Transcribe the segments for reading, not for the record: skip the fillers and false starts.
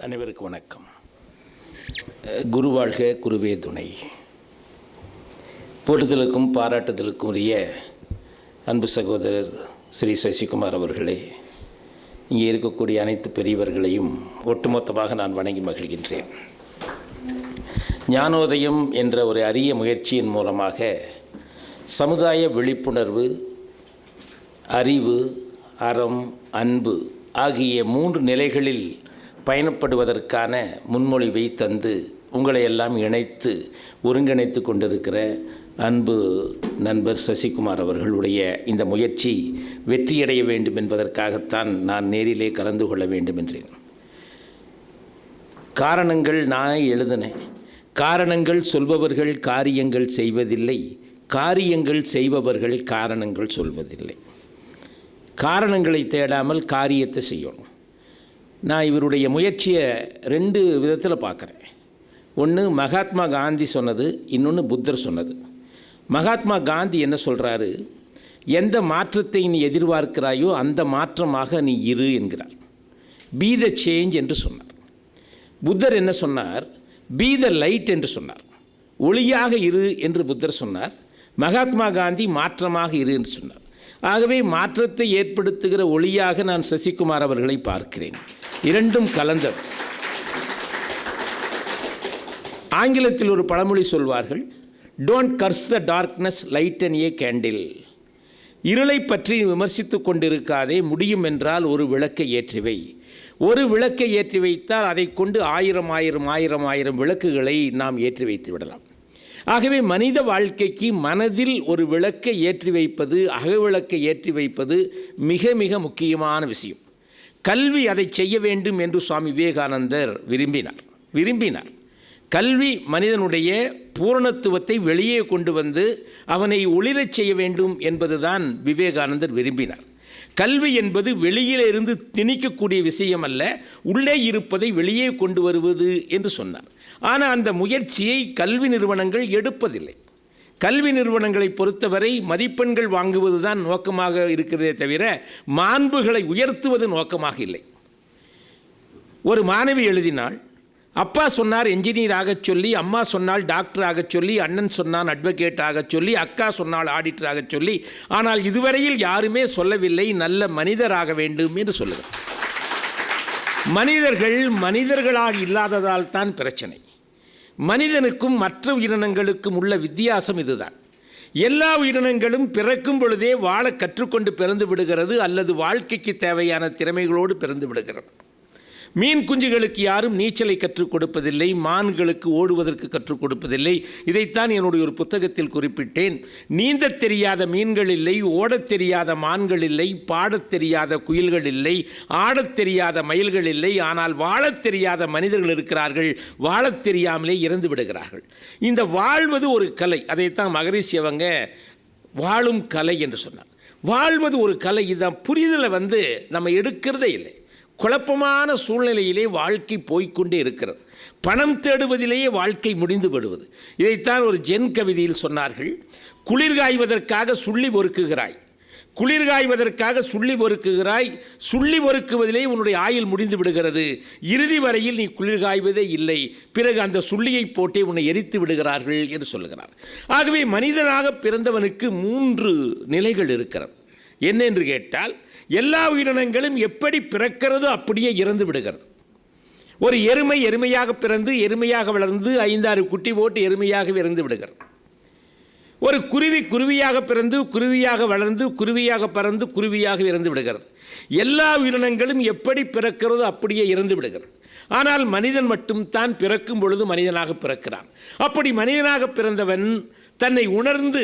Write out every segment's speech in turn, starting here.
அனைவருக்கும் வணக்கம். குரு வாழ்க, குருவே துணை. போற்றுதலுக்கும் பாராட்டுதலுக்கும் உரிய அன்பு சகோதரர் ஸ்ரீ சசிகுமார் அவர்களே, இங்கே இருக்கக்கூடிய அனைத்து பெரியவர்களையும் ஒட்டுமொத்தமாக நான் வணங்கி மகிழ்கின்றேன். ஞானோதயம் என்ற ஒரு அரிய முயற்சியின் மூலமாக சமுதாய விழிப்புணர்வு, அறிவு, அறம், அன்பு ஆகிய 3 நிலைகளில் பயணப்படுவதற்கான முன்மொழிவை தந்து உங்களை எல்லாம் இணைத்து ஒருங்கிணைத்து கொண்டிருக்கிற அன்பு நண்பர் சசிகுமார் அவர்களுடைய இந்த முயற்சி வெற்றியடைய வேண்டும் என்பதற்காகத்தான் நான் நேரிலே கலந்து கொள்ள வேண்டும் என்றேன். காரணங்கள் நான் எழுதினேன். காரணங்கள் சொல்பவர்கள் காரியங்கள் செய்வதில்லை, காரியங்கள் செய்பவர்கள் காரணங்கள் சொல்வதில்லை. காரணங்களை தேடாமல் காரியத்தை செய்யணும். நான் இவருடைய முயற்சியை 2 விதத்தில் பார்க்குறேன். ஒன்று மகாத்மா காந்தி சொன்னது, இன்னொன்று புத்தர் சொன்னது. மகாத்மா காந்தி என்ன சொல்கிறாரு? எந்த மாற்றத்தை நீ எதிர்பார்க்கிறாயோ அந்த மாற்றமாக நீ இரு என்கிறார். பி த சேஞ்ச் என்று சொன்னார். புத்தர் என்ன சொன்னார்? பி த லைட் என்று சொன்னார். ஒளியாக இரு என்று புத்தர் சொன்னார். மகாத்மா காந்தி மாற்றமாக இரு என்று சொன்னார். ஆகவே மாற்றத்தை ஏற்படுத்துகிற ஒளியாக நான் சசிகுமார் அவர்களை பார்க்கிறேன். 2ம் கலந்தது. ஆங்கிலத்தில் ஒரு பழமொழி சொல்வார்கள், don't curse the darkness, light and a candle. இருளை பற்றி விமர்சித்து கொண்டிருக்காதே, முடியும் என்றால் ஒரு விளக்கை ஏற்றிவை. ஒரு விளக்கை ஏற்றி வைத்தால் அதை கொண்டு 1000 விளக்குகளை நாம் ஏற்றி வைத்து விடலாம். ஆகவே மனித வாழ்க்கைக்கு மனதில் ஒரு விளக்கை ஏற்றி வைப்பது, அகவிளக்கை ஏற்றி வைப்பது மிக மிக முக்கியமான விஷயம். கல்வி அதை செய்ய வேண்டும் என்று சுவாமி விவேகானந்தர் விரும்பினார். கல்வி மனிதனுடைய பூரணத்துவத்தை வெளியே கொண்டு வந்து அவனை ஒளிரச் செய்ய வேண்டும் என்பதுதான் விவேகானந்தர் விரும்பினார். கல்வி என்பது வெளியிலிருந்து திணிக்கக்கூடிய விஷயம் அல்ல, உள்ளே இருப்பதை வெளியே கொண்டு வருவது என்று சொன்னார். ஆனால் அந்த முயற்சியை கல்வி நிறுவனங்கள் எடுப்பதில்லை. கல்வி நிறுவனங்களை பொறுத்தவரை மதிப்பெண்கள் வாங்குவது தான் நோக்கமாக இருக்கிறதே தவிர மாண்புகளை உயர்த்துவது நோக்கமாக இல்லை. ஒரு மாணவி எழுதினாள், அப்பா சொன்னார் என்ஜினியர் ஆகச் சொல்லி, அம்மா சொன்னால் டாக்டர் ஆகச் சொல்லி, அண்ணன் சொன்னான் அட்வொகேட் ஆகச் சொல்லி, அக்கா சொன்னால் ஆடிட்டர் ஆகச் சொல்லி, ஆனால் இதுவரையில் யாருமே சொல்லவில்லை நல்ல மனிதராக வேண்டும் என்று சொல்லுகிறார். மனிதர்கள் மனிதர்களாக இல்லாததால் தான் பிரச்சனை. மனிதனுக்கும் மற்ற உயிரினங்களுக்கும் உள்ள வித்தியாசம் இதுதான். எல்லா உயிரினங்களும் பிறக்கும் பொழுதே வாழ கற்றுக்கொண்டு பிறந்து விடுகிறது, அல்லது வாழ்க்கைக்கு தேவையான திறமைகளோடு பிறந்து விடுகிறது. மீன் குஞ்சுகளுக்கு யாரும் நீச்சலை கற்றுக் கொடுப்பதில்லை, மான்களுக்கு ஓடுவதற்கு கற்றுக் கொடுப்பதில்லை. இதைத்தான் என்னுடைய ஒரு புத்தகத்தில் குறிப்பிட்டேன். நீந்தத் தெரியாத மீன்கள் இல்லை, ஓடத் தெரியாத மான்கள் இல்லை, பாடத் தெரியாத குயில்கள் இல்லை, ஆடத் தெரியாத மயில்கள் இல்லை. ஆனால் வாழத் தெரியாத மனிதர்கள் இருக்கிறார்கள், வாழத் தெரியாமலே இறந்து விடுகிறார்கள். இந்த வாழ்வது ஒரு கலை. அதைத்தான் மகரிஷி அவங்க வாழும் கலை என்று சொன்னார். வாழ்வது ஒரு கலை. இதுதான் புரிதலை நம்ம எடுக்கிறதே இல்லை. குழப்பமான சூழ்நிலையிலே வாழ்க்கை போய்கொண்டே இருக்கிறது. பணம் தேடுவதிலேயே வாழ்க்கை முடிந்து விடுவது. இதைத்தான் ஒரு ஜென் கவிதையில் சொன்னார்கள். குளிர் காய்வதற்காக சுள்ளி பொறுக்குகிறாய், குளிர் காய்வதற்காக சுள்ளி பொறுக்குகிறாய், சுள்ளி பொறுக்குவதிலே உன்னுடைய ஆயுள் முடிந்து விடுகிறது. இறுதி வரையில் நீ குளிர் காய்வதே இல்லை, பிறகு அந்த சுள்ளியை போட்டே உன்னை எரித்து விடுகிறார்கள் என்று சொல்லுகிறார். ஆகவே மனிதனாக பிறந்தவனுக்கு 3 நிலைகள் இருக்கிறது. என்னென்று கேட்டால், எல்லா உயிரினங்களும் எப்படி பிறக்கிறதோ அப்படியே இறந்து விடுகிறது. ஒரு எருமையாக பிறந்து எருமையாக வளர்ந்து 5-6 குட்டி போட்டு எருமையாக இறந்து விடுகிறது. ஒரு குருவியாக பிறந்து குருவியாக வளர்ந்து குருவியாக பறந்து குருவியாக இறந்து விடுகிறது. எல்லா உயிரினங்களும் எப்படி பிறக்கிறதோ அப்படியே இறந்து விடுகிறது. ஆனால் மனிதன் மட்டும் தான் பிறக்கும் பொழுது மனிதனாக பிறக்கிறான். அப்படி மனிதனாக பிறந்தவன் தன்னை உணர்ந்து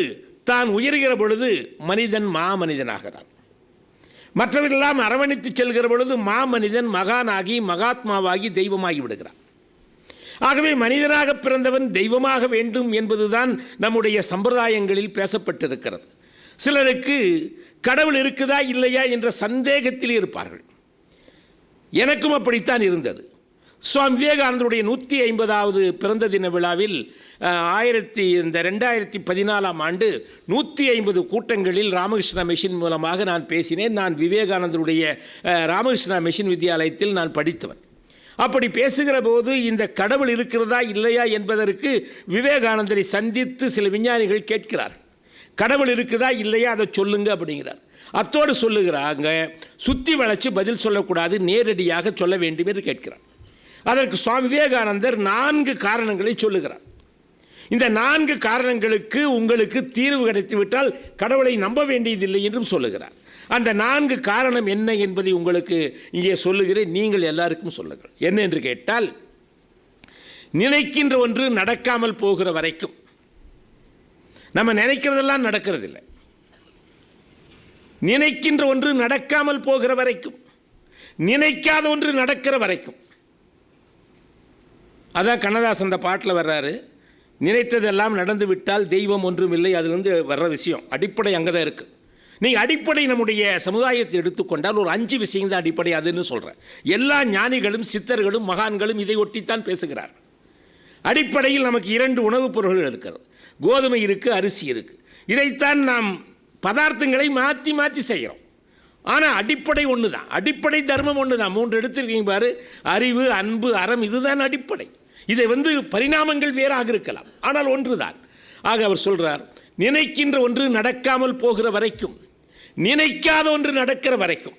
தான் உயர்கிற பொழுது மனிதன் மாமனிதனாகிறான். மற்றவர்களெல்லாம் அரவணைத்து செல்கிற பொழுது மாமனிதன் மகானாகி மகாத்மாவாகி தெய்வமாகி விடுகிறான். ஆகவே மனிதனாக பிறந்தவன் தெய்வமாக வேண்டும் என்பதுதான் நம்முடைய சம்பிரதாயங்களில் பேசப்பட்டிருக்கிறது. சிலருக்கு கடவுள் இருக்குதா இல்லையா என்ற சந்தேகத்தில் இருப்பார்கள். எனக்கும் அப்படித்தான் இருந்தது. சுவாமி விவேகானந்தருடைய 150வது பிறந்த தின விழாவில் 2014ஆம் ஆண்டு 150 கூட்டங்களில் ராமகிருஷ்ணா மிஷன் மூலமாக நான் பேசினேன். நான் விவேகானந்தருடைய ராமகிருஷ்ணா மிஷன் வித்யாலயத்தில் நான் படித்தவன். அப்படி பேசுகிற போது இந்த கடவுள் இருக்கிறதா இல்லையா என்பதற்கு விவேகானந்தரை சந்தித்து சில விஞ்ஞானிகள் கேட்கிறார். கடவுள் இருக்குதா இல்லையா அதை சொல்லுங்க அப்படிங்கிறார். அத்தோடு சொல்லுகிறாங்க, சுற்றி வளைச்சு பதில் சொல்லக்கூடாது, நேரடியாக சொல்ல வேண்டும் என்று கேட்கிறார். அதற்கு சுவாமி விவேகானந்தர் 4 காரணங்களை சொல்லுகிறார். இந்த 4 காரணங்களுக்கு உங்களுக்கு தீர்வு கிடைத்துவிட்டால் கடவுளை நம்ப வேண்டியதில்லை என்றும் சொல்லுகிறார். அந்த 4 காரணம் என்ன என்பதை உங்களுக்கு இங்கே சொல்லுகிறேன், நீங்கள் எல்லாருக்கும் சொல்லுங்கள். என்ன என்று கேட்டால், நினைக்கின்ற ஒன்று நடக்காமல் போகிற வரைக்கும், நம்ம நினைக்கிறதெல்லாம் நடக்கிறதில்லை. நினைக்கின்ற ஒன்று நடக்காமல் போகிற வரைக்கும், நினைக்காத ஒன்று நடக்கிற வரைக்கும். அதான் கண்ணதாசன் அந்த பாட்டில் வர்றாரு, நினைத்ததெல்லாம் நடந்து விட்டால் தெய்வம் ஒன்றும் இல்லை. அதுலேருந்து வர்ற விஷயம் அடிப்படை அங்கே தான் இருக்குது. நீங்கள் அடிப்படை நம்முடைய சமுதாயத்தை எடுத்துக்கொண்டால் ஒரு 5 விஷயம் தான் அடிப்படை. அதுன்னு சொல்கிறேன். எல்லா ஞானிகளும் சித்தர்களும் மகான்களும் இதை ஒட்டித்தான் பேசுகிறார். அடிப்படையில் நமக்கு 2 உணவுப் பொருள்கள் இருக்கிறது. கோதுமை இருக்குது, அரிசி இருக்குது. இதைத்தான் நாம் பதார்த்தங்களை மாற்றி மாற்றி செய்கிறோம். ஆனால் அடிப்படை ஒன்று தான், அடிப்படை தர்மம் ஒன்று தான். 3 எடுத்துருக்கீங்க பாரு, அறிவு, அன்பு, அறம், இதுதான் அடிப்படை. இதை பரிணாமங்கள் வேறாக இருக்கலாம், ஆனால் ஒன்று தான். ஆக அவர் சொல்கிறார், நினைக்கின்ற ஒன்று நடக்காமல் போகிற வரைக்கும், நினைக்காத ஒன்று நடக்கிற வரைக்கும்,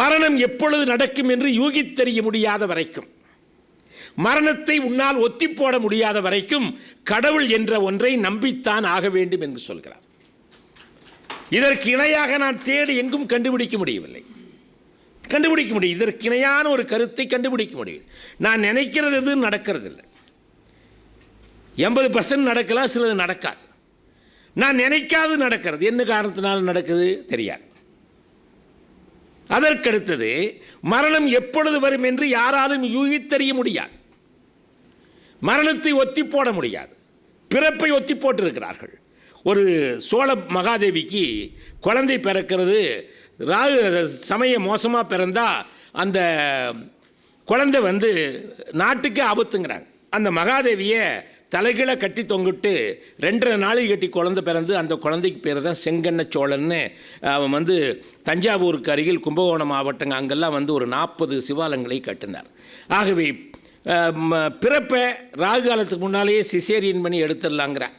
மரணம் எப்பொழுது நடக்கும் என்று யூகித்தறிய முடியாத வரைக்கும், மரணத்தை உன்னால் ஒத்தி போட முடியாத வரைக்கும் கடவுள் என்ற ஒன்றை நம்பித்தான் ஆக வேண்டும் என்று சொல்கிறார். இதற்கு இணையாக நான் தேடி எங்கும் கண்டுபிடிக்க முடியவில்லை. கண்டுபிடிக்க முடியும், இதற்கு இணையான ஒரு கருத்தை கண்டுபிடிக்க முடியும். நான் நினைக்கிறது எது நடக்கிறது இல்லை. 80% நடக்கலாம், சிலது நடக்காது. நான் நினைக்காது நடக்கிறது. என்ன காரணத்தினால் நடக்குது தெரியாது. அதற்கடுத்தது, மரணம் எப்பொழுது வரும் என்று யாராலும் யூகித்தறிய முடியாது. மரணத்தை ஒத்தி போட முடியாது. பிறப்பை ஒத்தி போட்டிருக்கிறார்கள். ஒரு சோழ மகாதேவிக்கு குழந்தை பிறக்கிறது, ராகு சமயம் மோசமாக பிறந்தா அந்த குழந்தை நாட்டுக்கே ஆபத்துங்கிறாங்க. அந்த மகாதேவியை தலைகீழ கட்டி தொங்கிட்டு 2.5 நாளைக்கு கட்டி குழந்தை பிறந்து, அந்த குழந்தைக்கு பேர் தான் செங்கண்ண சோழன்னு. அவன் தஞ்சாவூருக்கு அருகில் கும்பகோணம் மாவட்டங்க அங்கெல்லாம் ஒரு 40 சிவாலயங்களை கட்டினார். ஆகவே பிறப்பை ராகு காலத்துக்கு முன்னாலேயே சிசேரியன் பண்ணி எடுத்துடலாங்கிறான்,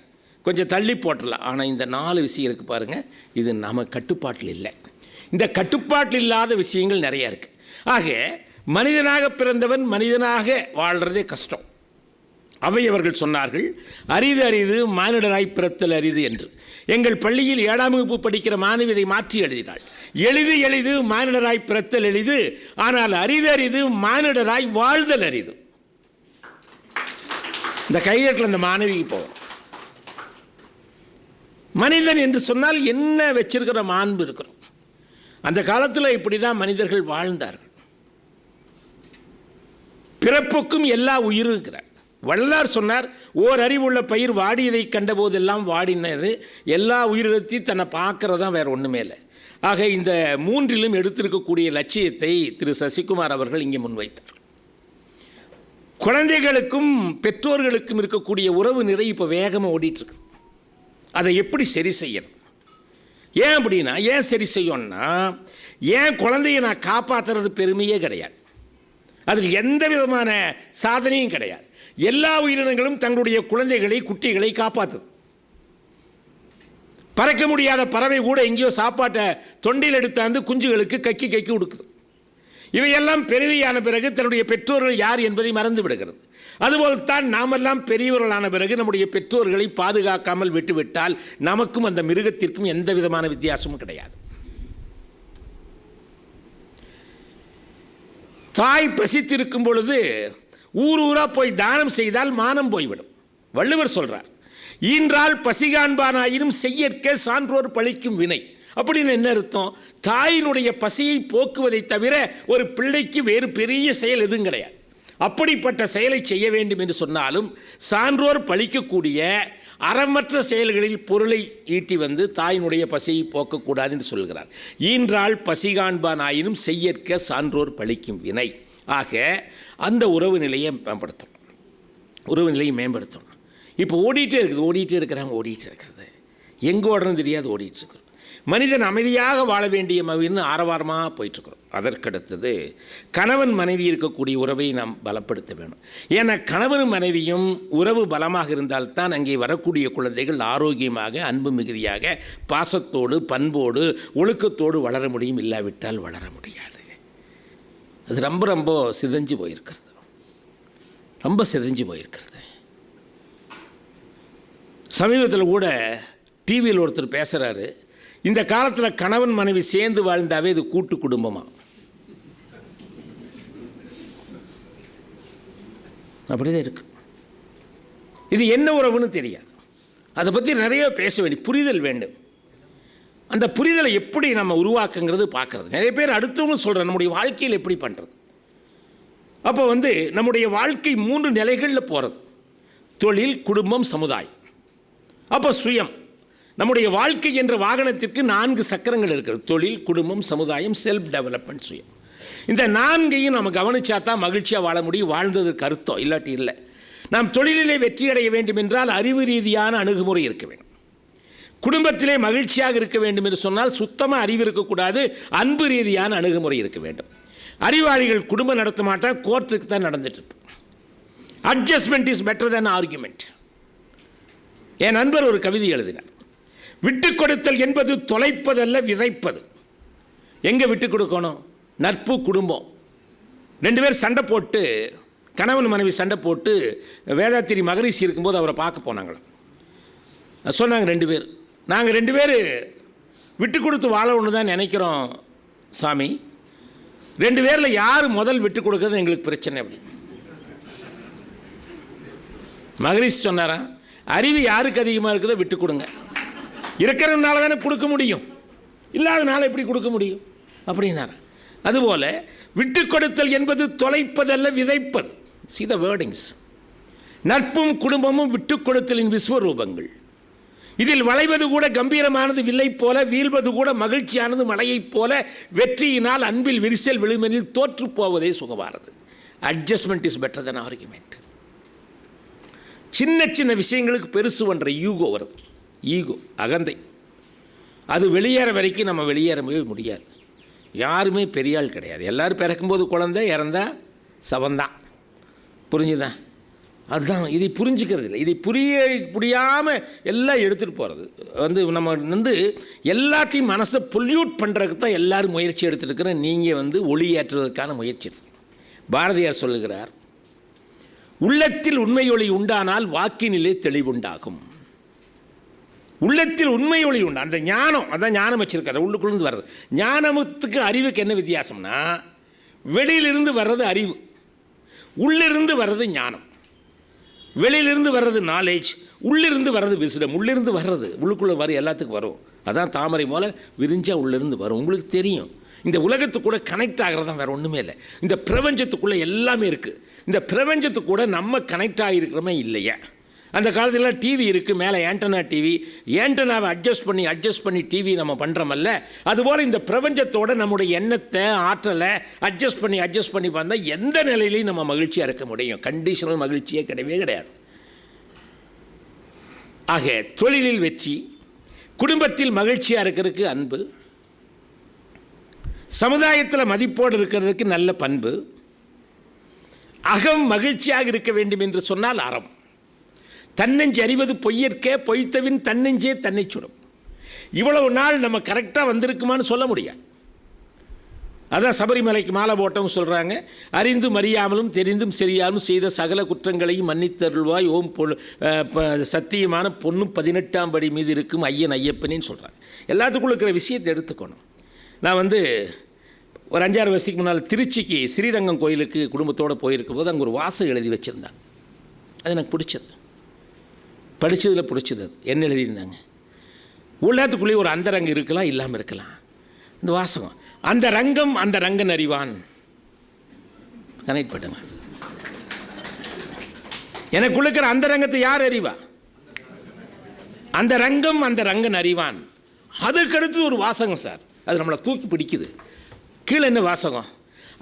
கொஞ்சம் தள்ளி போட்டுடலாம். ஆனால் இந்த 4 விஷயம் இருக்குது பாருங்கள், இது நம்ம கட்டுப்பாட்டில் இல்லை. இந்த கட்டுப்பாட்டில் இல்லாத விஷயங்கள் நிறையா இருக்குது. ஆக மனிதனாக பிறந்தவன் மனிதனாக வாழ்கிறதே கஷ்டம். அவை அவர்கள் சொன்னார்கள், அரிது அரிது மானிடராய் பிறத்தல் அரிது என்று. எங்கள் பள்ளியில் 7ஆம் வகுப்பு படிக்கிற மாணவி இதை மாற்றி எழுதினாள். எளிது எளிது மானிடராய் பிறத்தல் எளிது, ஆனால் அரிது அரிது மானிடராய் வாழ்தல் அரிது. இந்த கையேட்டில் அந்த மாணவிக்கு போவோம். மனிதன் என்று சொன்னால் என்ன வச்சிருக்கிற மாண்பு இருக்கிறோம். அந்த காலத்தில் இப்படி தான் மனிதர்கள் வாழ்ந்தார்கள். பிறப்புக்கும் எல்லா உயிரும் இருக்கிறார். வள்ளலார் சொன்னார், ஓர் அறிவுள்ள பயிர் வாடியதை கண்ட போதெல்லாம் வாடினர். எல்லா உயிரினத்தையும் தன்னை பார்க்கறதான், வேற ஒன்றுமே இல்லை. ஆக இந்த 3லும் எடுத்திருக்கக்கூடிய லட்சியத்தை திரு சசிகுமார் அவர்கள் இங்கே முன்வைத்தார். குழந்தைகளுக்கும் பெற்றோர்களுக்கும் இருக்கக்கூடிய உறவு நிறை இப்போ வேகமாக ஓடிட்டுருக்கு. அதை எப்படி சரி செய்யறது? ஏன் அப்படின்னா, ஏன் சரி செய்யணும்னா, ஏன் குழந்தையை நான் காப்பாற்றுறது பெருமையே கிடையாது, அதில் எந்த விதமான சாதனையும் கிடையாது. எல்லா உயிரினங்களும் தங்களுடைய குழந்தைகளை, குட்டிகளை காப்பாற்றுது. பறக்க முடியாத பறவை கூட எங்கேயோ சாப்பாட்டை தொண்டில் எடுத்தாந்து குஞ்சுகளுக்கு கக்கி கொடுக்குது. இவையெல்லாம் பெரியவையான பிறகு தன்னுடைய பெற்றோர்கள் யார் என்பதை மறந்து விடுகிறது. அதுபோல்தான் நாமெல்லாம் பெரியவர்களான பிறகு நம்முடைய பெற்றோர்களை பாதுகாக்காமல் விட்டுவிட்டால் நமக்கும் அந்த மிருகத்திற்கும் எந்த விதமான வித்தியாசமும் கிடையாது. தாய் பசித்திருக்கும் பொழுது ஊரூரா போய் தானம் செய்தால் மானம் போய்விடும். வள்ளுவர் சொல்றார், ஈன்றால் பசிகாண்பானாயினும் செய்யற்க சான்றோர் பழிக்கும் வினை. அப்படின்னு என்ன அர்த்தம்? தாயினுடைய பசியை போக்குவதை தவிர ஒரு பிள்ளைக்கு வேறு பெரிய செயல் எதுவும் கிடையாது. அப்படிப்பட்ட செயலை செய்ய வேண்டும் என்று சொன்னாலும் சான்றோர் பழிக்கக்கூடிய அறமற்ற செயல்களில் பொருளை ஈட்டி தாயினுடைய பசியை போக்கக்கூடாது என்று சொல்கிறார். ஈன்றால் பசிகாண்பானாயினும் செய்யற்க சான்றோர் பழிக்கும் வினை. ஆக அந்த உறவு நிலையை மேம்படுத்தணும், உறவு நிலையை மேம்படுத்தணும். இப்போ ஓடிட்டே இருக்கிறது, ஓடிட்டே இருக்கிறது, எங்கே ஓடுறதுன்னு தெரியாது, ஓடிட்டுருக்குறோம். மனிதன் அமைதியாக வாழ வேண்டிய மவின்னு ஆரவாரமாக போயிட்டுருக்கிறோம். அதற்கடுத்தது கணவன் மனைவி இருக்கக்கூடிய உறவை நாம் பலப்படுத்த வேணும். ஏன்னா கணவன் மனைவியும் உறவு பலமாக இருந்தால்தான் அங்கே வரக்கூடிய குழந்தைகள் ஆரோக்கியமாக, அன்பு மிகுதியாக, பாசத்தோடு, பண்போடு, ஒழுக்கத்தோடு வளர முடியும். இல்லாவிட்டால் வளர முடியாது. அது ரொம்ப ரொம்ப சிதைஞ்சு போயிருக்கிறது, ரொம்ப சிதைஞ்சு போயிருக்கிறது. சமீபத்தில் கூட டிவியில் ஒருத்தர் பேசுகிறாரு, இந்த காலத்தில் கணவன் மனைவி சேர்ந்து வாழ்ந்தாவே இது கூட்டு குடும்பமாக. அப்படிதான் இருக்கு. இது என்ன உறவுன்னு தெரியாது. அதை பற்றி நிறைய பேச வேண்டிய புரிதல் வேண்டும். அந்த புரிதலை எப்படி நம்ம உருவாக்குங்கிறது பார்க்குறது. நிறைய பேர் அடுத்தவங்களும் சொல்கிறேன் நம்முடைய வாழ்க்கையில் எப்படி பண்ணுறது. அப்போ நம்முடைய வாழ்க்கை 3 நிலைகளில் போகிறது: தொழில், குடும்பம், சமுதாயம். அப்போ சுயம். நம்முடைய வாழ்க்கை என்ற வாகனத்திற்கு 4 சக்கரங்கள் இருக்கிறது: தொழில், குடும்பம், சமுதாயம், செல்ஃப் டெவலப்மெண்ட், சுயம். இந்த 4ஐயும் நம்ம கவனிச்சா தான் மகிழ்ச்சியாக வாழ முடியும். வாழ்ந்ததற்கு அர்த்தம், இல்லாட்டி இல்லை. நாம் தொழிலிலே வெற்றி அடைய வேண்டும் என்றால் அறிவு ரீதியான அணுகுமுறை இருக்க வேண்டும். குடும்பத்திலே மகிழ்ச்சியாக இருக்க வேண்டும் என்று சொன்னால் சுத்தமாக அறிவு இருக்கக்கூடாது, அன்பு ரீதியான அணுகுமுறை இருக்க வேண்டும். அறிவாளிகள் குடும்பம் நடத்த மாட்டால் கோர்ட்டுக்கு தான் நடந்துட்டு இருக்கு. Adjustment is better than argument. என் நண்பர் ஒரு கவிதை எழுதினார், விட்டு கொடுத்தல் என்பது தொலைப்பதல்ல, விதைப்பது. எங்கே விட்டு கொடுக்கணும்? நட்பு, குடும்பம். 2 பேர் சண்டை போட்டு, கணவன் மனைவி சண்டை போட்டு வேதாத்திரி மகரிஷி இருக்கும்போது அவரை பார்க்க போனாங்களாம். சொன்னாங்க 2 பேர், நாங்கள் 2 பேர் விட்டு கொடுத்து வாழ ஒன்று தான் நினைக்கிறோம் சாமி. 2 பேரில் யார் முதல் விட்டு கொடுக்கறது எங்களுக்கு பிரச்சனை. அப்படி மகரிஷி சொன்னாரா, அறிவு யாருக்கு அதிகமாக இருக்குதோ விட்டு கொடுங்க. இருக்கிறதுனால தானே கொடுக்க முடியும், இல்லாதனால எப்படி கொடுக்க முடியும் அப்படின்னாரா. அதுபோல் விட்டு கொடுத்தல் என்பது தொலைப்பதல்ல, விதைப்பது. See the wordings. நட்பும் குடும்பமும் விட்டு கொடுத்தலின் விஸ்வரூபங்கள். இதில் வளைவது கூட கம்பீரமானது வில்லை போல, வீழ்வது கூட மகிழ்ச்சியானது மலையைப் போல, வெற்றியினால் அன்பில் விரிசல் விழுமெனில் தோற்று போவதே சுகமானது. Adjustment is better then argument. சின்ன சின்ன விஷயங்களுக்கு பெருசு பண்ணுற ஈகோ வருது. ஈகோ, அகந்தை. அது வெளியேற வரைக்கும் நம்ம வெளியேறவே முடியாது. யாருமே பெரியாள் கிடையாது. எல்லோரும் பிறக்கும்போது குழந்தை, இறந்தா சவந்தான். புரிஞ்சுதான்? அதுதான். இதை புரிஞ்சுக்கிறது இல்லை. இதை புரியாமல் எல்லாம் எடுத்துகிட்டு போகிறது. நம்ம எல்லாத்தையும் மனசை பொல்யூட் பண்ணுறதுக்கு தான் எல்லோரும் முயற்சி எடுத்துருக்கிறேன். நீங்கள் ஒளி ஏற்றுவதற்கான முயற்சி எடுத்து. பாரதியார் சொல்லுகிறார், உள்ளத்தில் உண்மை ஒளி உண்டானால் வாக்கினிலே தெளிவுண்டாகும். உள்ளத்தில் உண்மை ஒளி உண்டு. அந்த ஞானம், அதான் ஞானம் வச்சுருக்காரு, உள்ளுக்குள்ளேருந்து வர்றது. ஞானத்துக்கு அறிவுக்கு என்ன வித்தியாசம்னா, வெளியிலிருந்து வர்றது அறிவு, உள்ளிருந்து வர்றது ஞானம். வெளியிலிருந்து வர்றது நாலேஜ், உள்ளிருந்து வர்றது விசிடம். உள்ளிருந்து வர்றது உள்ளுக்குள்ளே வர எல்லாத்துக்கும் வரும். அதான் தாமரை போல் விரிஞ்சால் உள்ளிருந்து வரும். உங்களுக்கு தெரியும், இந்த உலகத்துக்கூட கனெக்ட் ஆகிறது தான், வேறு ஒன்றுமே இல்லை. இந்த பிரபஞ்சத்துக்குள்ளே எல்லாமே இருக்குது. இந்த பிரபஞ்சத்துக்கூட நம்ம கனெக்ட் ஆகிருக்கிறோமே இல்லையா? அந்த காலத்தில் டிவி இருக்குது, மேலே ஆண்டனா டிவி. ஆண்டனாவை அட்ஜஸ்ட் பண்ணி டிவி நம்ம பண்ணுறோமல்ல, அதுபோல் இந்த பிரபஞ்சத்தோடு நம்முடைய எண்ணத்தை, ஆற்றலை அட்ஜஸ்ட் பண்ணி வந்தால் எந்த நிலையிலையும் நம்ம மகிழ்ச்சியாக இருக்க முடியும். கண்டிஷனல் மகிழ்ச்சியே கிடையவே கிடையாது. ஆக தொழிலில் வெற்றி, குடும்பத்தில் மகிழ்ச்சியாக இருக்கிறதுக்கு அன்பு, சமுதாயத்தில் மதிப்போடு இருக்கிறதுக்கு நல்ல பண்பு, அகம் மகிழ்ச்சியாக இருக்க வேண்டும் என்று சொன்னால் அறம். தன்னெஞ்சு அறிவது பொய்யற்கே, பொய்த்தவின் தன்னெஞ்சே தன்னை சுடும். இவ்வளவு நாள் நம்ம கரெக்டாக வந்திருக்குமான்னு சொல்ல முடியாது. அதான் சபரிமலைக்கு மாலை போட்டவங்க சொல்கிறாங்க, அறிந்தும் அறியாமலும் தெரிந்தும் சரியாமலும் செய்த சகல குற்றங்களையும் மன்னித்தருள்வாய் ஓம் சத்தியமான பொண்ணும் 18ஆம் படி மீது இருக்கும் ஐயன் ஐயப்பனின்னு சொல்கிறாங்க. எல்லாத்துக்குள்ள இருக்கிற விஷயத்தை எடுத்துக்கணும். நான் ஒரு 5-6 வருஷத்துக்கு முன்னால் திருச்சிக்கு ஸ்ரீரங்கம் கோயிலுக்கு குடும்பத்தோடு போயிருக்கும் போது அங்கே ஒரு வாசகம் எழுதி வச்சுருந்தாங்க. அது எனக்கு பிடிச்சது, படித்ததில் பிடிச்சது. அது என்ன எழுதியிருந்தாங்க, உள்ளத்துக்குள்ளேயே ஒரு அந்தரங்கம் இருக்கலாம், இல்லாமல் இருக்கலாம். இந்த வாசகம், அந்த ரங்கம் அந்த ரங்கன் அறிவான். கனெக்ட் பண்ணுங்க. எனக்குள்ள இருக்கிற அந்த ரங்கத்தை யார் அறிவா? அந்த ரங்கம் அந்த ரங்கன் அறிவான். அதுக்கடுத்து ஒரு வாசகம் சார், அது நம்மளை தூக்கி பிடிக்குது. கீழே என்ன வாசகம்?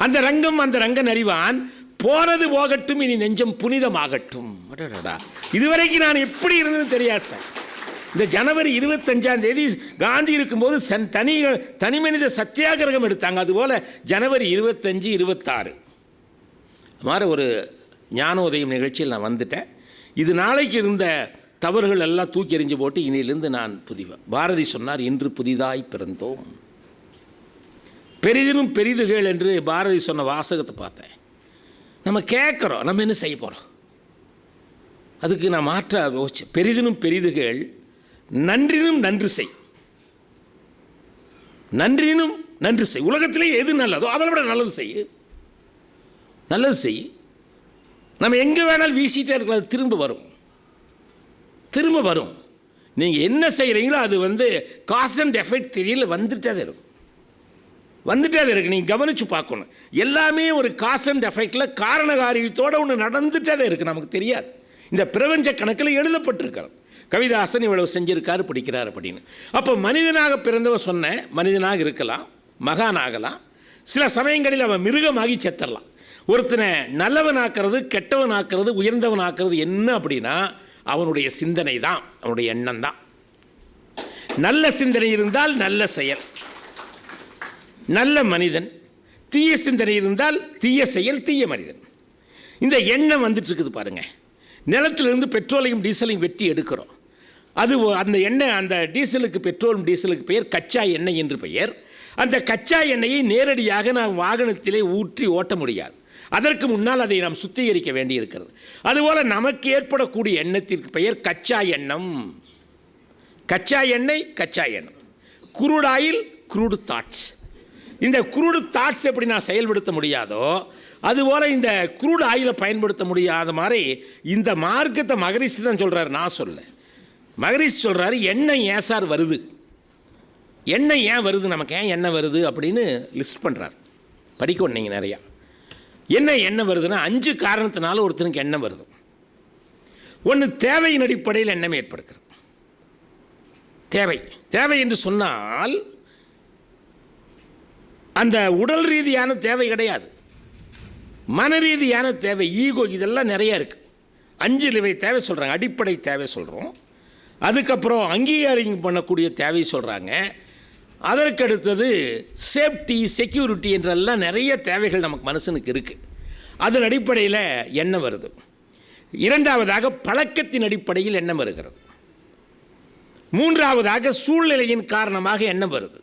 அந்த ரங்கம் அந்த ரங்கன் அறிவான், போனது போகட்டும் இனி நெஞ்சம் புனிதமாகட்டும். இதுவரைக்கும் நான் எப்படி இருந்ததுன்னு தெரியாது சார். இந்த ஜனவரி 25 காந்தி இருக்கும்போது தனி மனித சத்தியாகிரகம் எடுத்தாங்க. அதுபோல் ஜனவரி 25, 26 மாதிரி ஒரு ஞானோதயம் நிகழ்ச்சியில் நான் வந்துட்டேன். இது நாளைக்கு இருந்த தவறுகள் எல்லாம் தூக்கி எறிஞ்சு போட்டு இனியிலிருந்து நான் புதிவன். பாரதி சொன்னார், இன்று புதிதாய் பிறந்தோம். பெரிதினும் பெரிதுகள் என்று பாரதி சொன்ன வாசகத்தை பார்த்தேன். நம்ம கேட்குறோம், நம்ம என்ன செய்ய போகிறோம்? அதுக்கு நான் மாற்ற யோசிச்சேன். பெரிதினும் பெரிதுகள் நன்றினும் நன்று செய். நன்றினும் நன்று செய். உலகத்திலே எது நல்லதோ அதை விட நல்லது செய். நல்லது செய். நம்ம எங்கே வேணாலும் வீசிட்டே இருக்கலாம், அது திரும்ப வரும். நீங்கள் என்ன செய்கிறீங்களோ அது காஸ் அண்ட் எஃபெக்ட் தெரியல, வந்துட்டே இருக்கும். நீங்கள் கவனித்து பார்க்கணும். எல்லாமே ஒரு காஸ் அண்ட் எஃபெக்டில் காரணகாரியத்தோடு ஒன்று நடந்துகிட்டே தான் இருக்குது, நமக்கு தெரியாது. இந்த பிரபஞ்ச கணக்கில் எழுதப்பட்டிருக்கிறது. கவிதாசன் இவ்வளவு செஞ்சிருக்காரு, படிக்கிறார் அப்படின்னு. அப்போ மனிதனாக பிறந்தவன் சொன்ன மனிதனாக இருக்கலாம், மகானாகலாம். சில சமயங்களில் அவன் மிருகமாகி செத்தரலாம். ஒருத்தனை நல்லவனாக்கிறது, கெட்டவனாக்கிறது, உயர்ந்தவனாக்கிறது என்ன அப்படின்னா அவனுடைய சிந்தனை தான், அவனுடைய எண்ணம் தான். நல்ல சிந்தனை இருந்தால் நல்ல செயல், நல்ல மனிதன். தீய சிந்தனை இருந்தால் தீய செயல், தீய மனிதன். இந்த எண்ணம் வந்துட்டு இருக்குது பாருங்கள். நிலத்திலிருந்து பெட்ரோலையும் டீசலையும் வெட்டி எடுக்கிறோம். அது அந்த எண்ணெய், அந்த டீசலுக்கு, பெட்ரோலும் டீசலுக்கு பெயர் கச்சா எண்ணெய் என்று பெயர். அந்த கச்சா எண்ணெயை நேரடியாக நாம் வாகனத்திலே ஊற்றி ஓட்ட முடியாது. அதற்கு முன்னால் அதை நாம் சுத்திகரிக்க வேண்டியிருக்கிறது. அதுபோல் நமக்கு ஏற்படக்கூடிய எண்ணத்திற்கு பெயர் கச்சா எண்ணம். கச்சா எண்ணெய், கச்சா எண்ணம். Crude oil, crude thoughts. இந்த குரூடு தாட்ஸ் எப்படி நான் செயல்படுத்த முடியாதோ அதுபோல் இந்த குரூட் ஆயிலை பயன்படுத்த முடியாத மாதிரி இந்த மார்க்கத்தை மகரிஷி தான் சொல்கிறார், நான் சொல்ல. மகரிஷி சொல்கிறாரு, எண்ணெய் ஏன் சார் வருது, எண்ணெய் ஏன் வருது, நமக்கு ஏன் எண்ணெய் வருது அப்படின்னு லிஸ்ட் பண்ணுறார். படிக்கணும் நீங்கள் நிறையா. என்ன வருதுன்னா 5 காரணத்தினால ஒருத்தனுக்கு எண்ணம் வருது. ஒன்று, தேவையின் அடிப்படையில் எண்ணம் ஏற்படுகிறது. தேவை என்று சொன்னால் அந்த உடல் ரீதியான தேவை கிடையாது, மன ரீதியான தேவை, ஈகோ, இதெல்லாம் நிறையா இருக்குது. 5 இவை தேவை சொல்கிறாங்க. அடிப்படை தேவை சொல்கிறோம். அதுக்கப்புறம் அங்கீகாரம் பண்ணக்கூடிய தேவை சொல்கிறாங்க. அதற்கடுத்தது சேஃப்டி, செக்யூரிட்டி என்றெல்லாம் நிறைய தேவைகள் நமக்கு மனுஷனுக்கு இருக்குது. அதன் அடிப்படையில் எண்ணம் வருது. 2வதாக பழக்கத்தின் அடிப்படையில் எண்ணம் வருகிறது. 3வதாக சூழ்நிலையின் காரணமாக எண்ணம் வருது.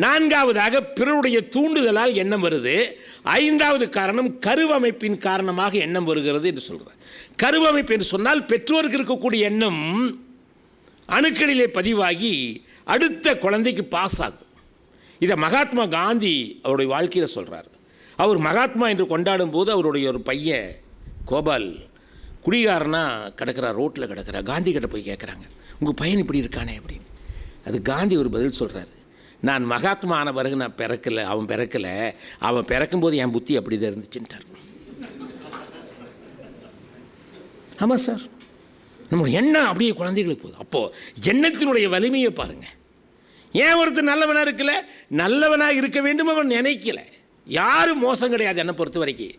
4வதாக பிறருடைய தூண்டுதலால் எண்ணம் வருது. 5வது காரணம் கருவமைப்பின் காரணமாக எண்ணம் வருகிறது என்று சொல்கிறார். கருவமைப்பு என்று சொன்னால் பெற்றோருக்கு இருக்கக்கூடிய எண்ணம் அணுக்களிலே பதிவாகி அடுத்த குழந்தைக்கு பாஸ் ஆகுது. இதை மகாத்மா காந்தி அவருடைய வாழ்க்கையில் சொல்கிறார். அவர் மகாத்மா என்று கொண்டாடும் போது அவருடைய ஒரு பையன் கோபால் குடிகாரனா கிடக்கிறார், ரோட்டில் கிடக்கிறார். காந்தி கிட்ட போய் கேட்குறாங்க, உங்கள் பையன் இப்படி இருக்கானே அப்படின்னு. அது காந்தி ஒரு பதில் சொல்கிறாரு, நான் மகாத்மா ஆன பிறகு நான் அவன் பிறக்கலை, அவன் பிறக்கும்போது என் புத்தி அப்படி தான் இருந்துச்சுட்டார். ஆமாம் சார், நம்ம எண்ணம் அப்படியே குழந்தைகளுக்கு போகுது. அப்போது எண்ணத்தினுடைய வலிமையை பாருங்கள். ஏன் ஒருத்தர் நல்லவனாக இருக்கல, நல்லவனாக இருக்க வேண்டும் அவன் நினைக்கல. யாரும் மோசம் கிடையாது என்னை பொறுத்த வரைக்கும்.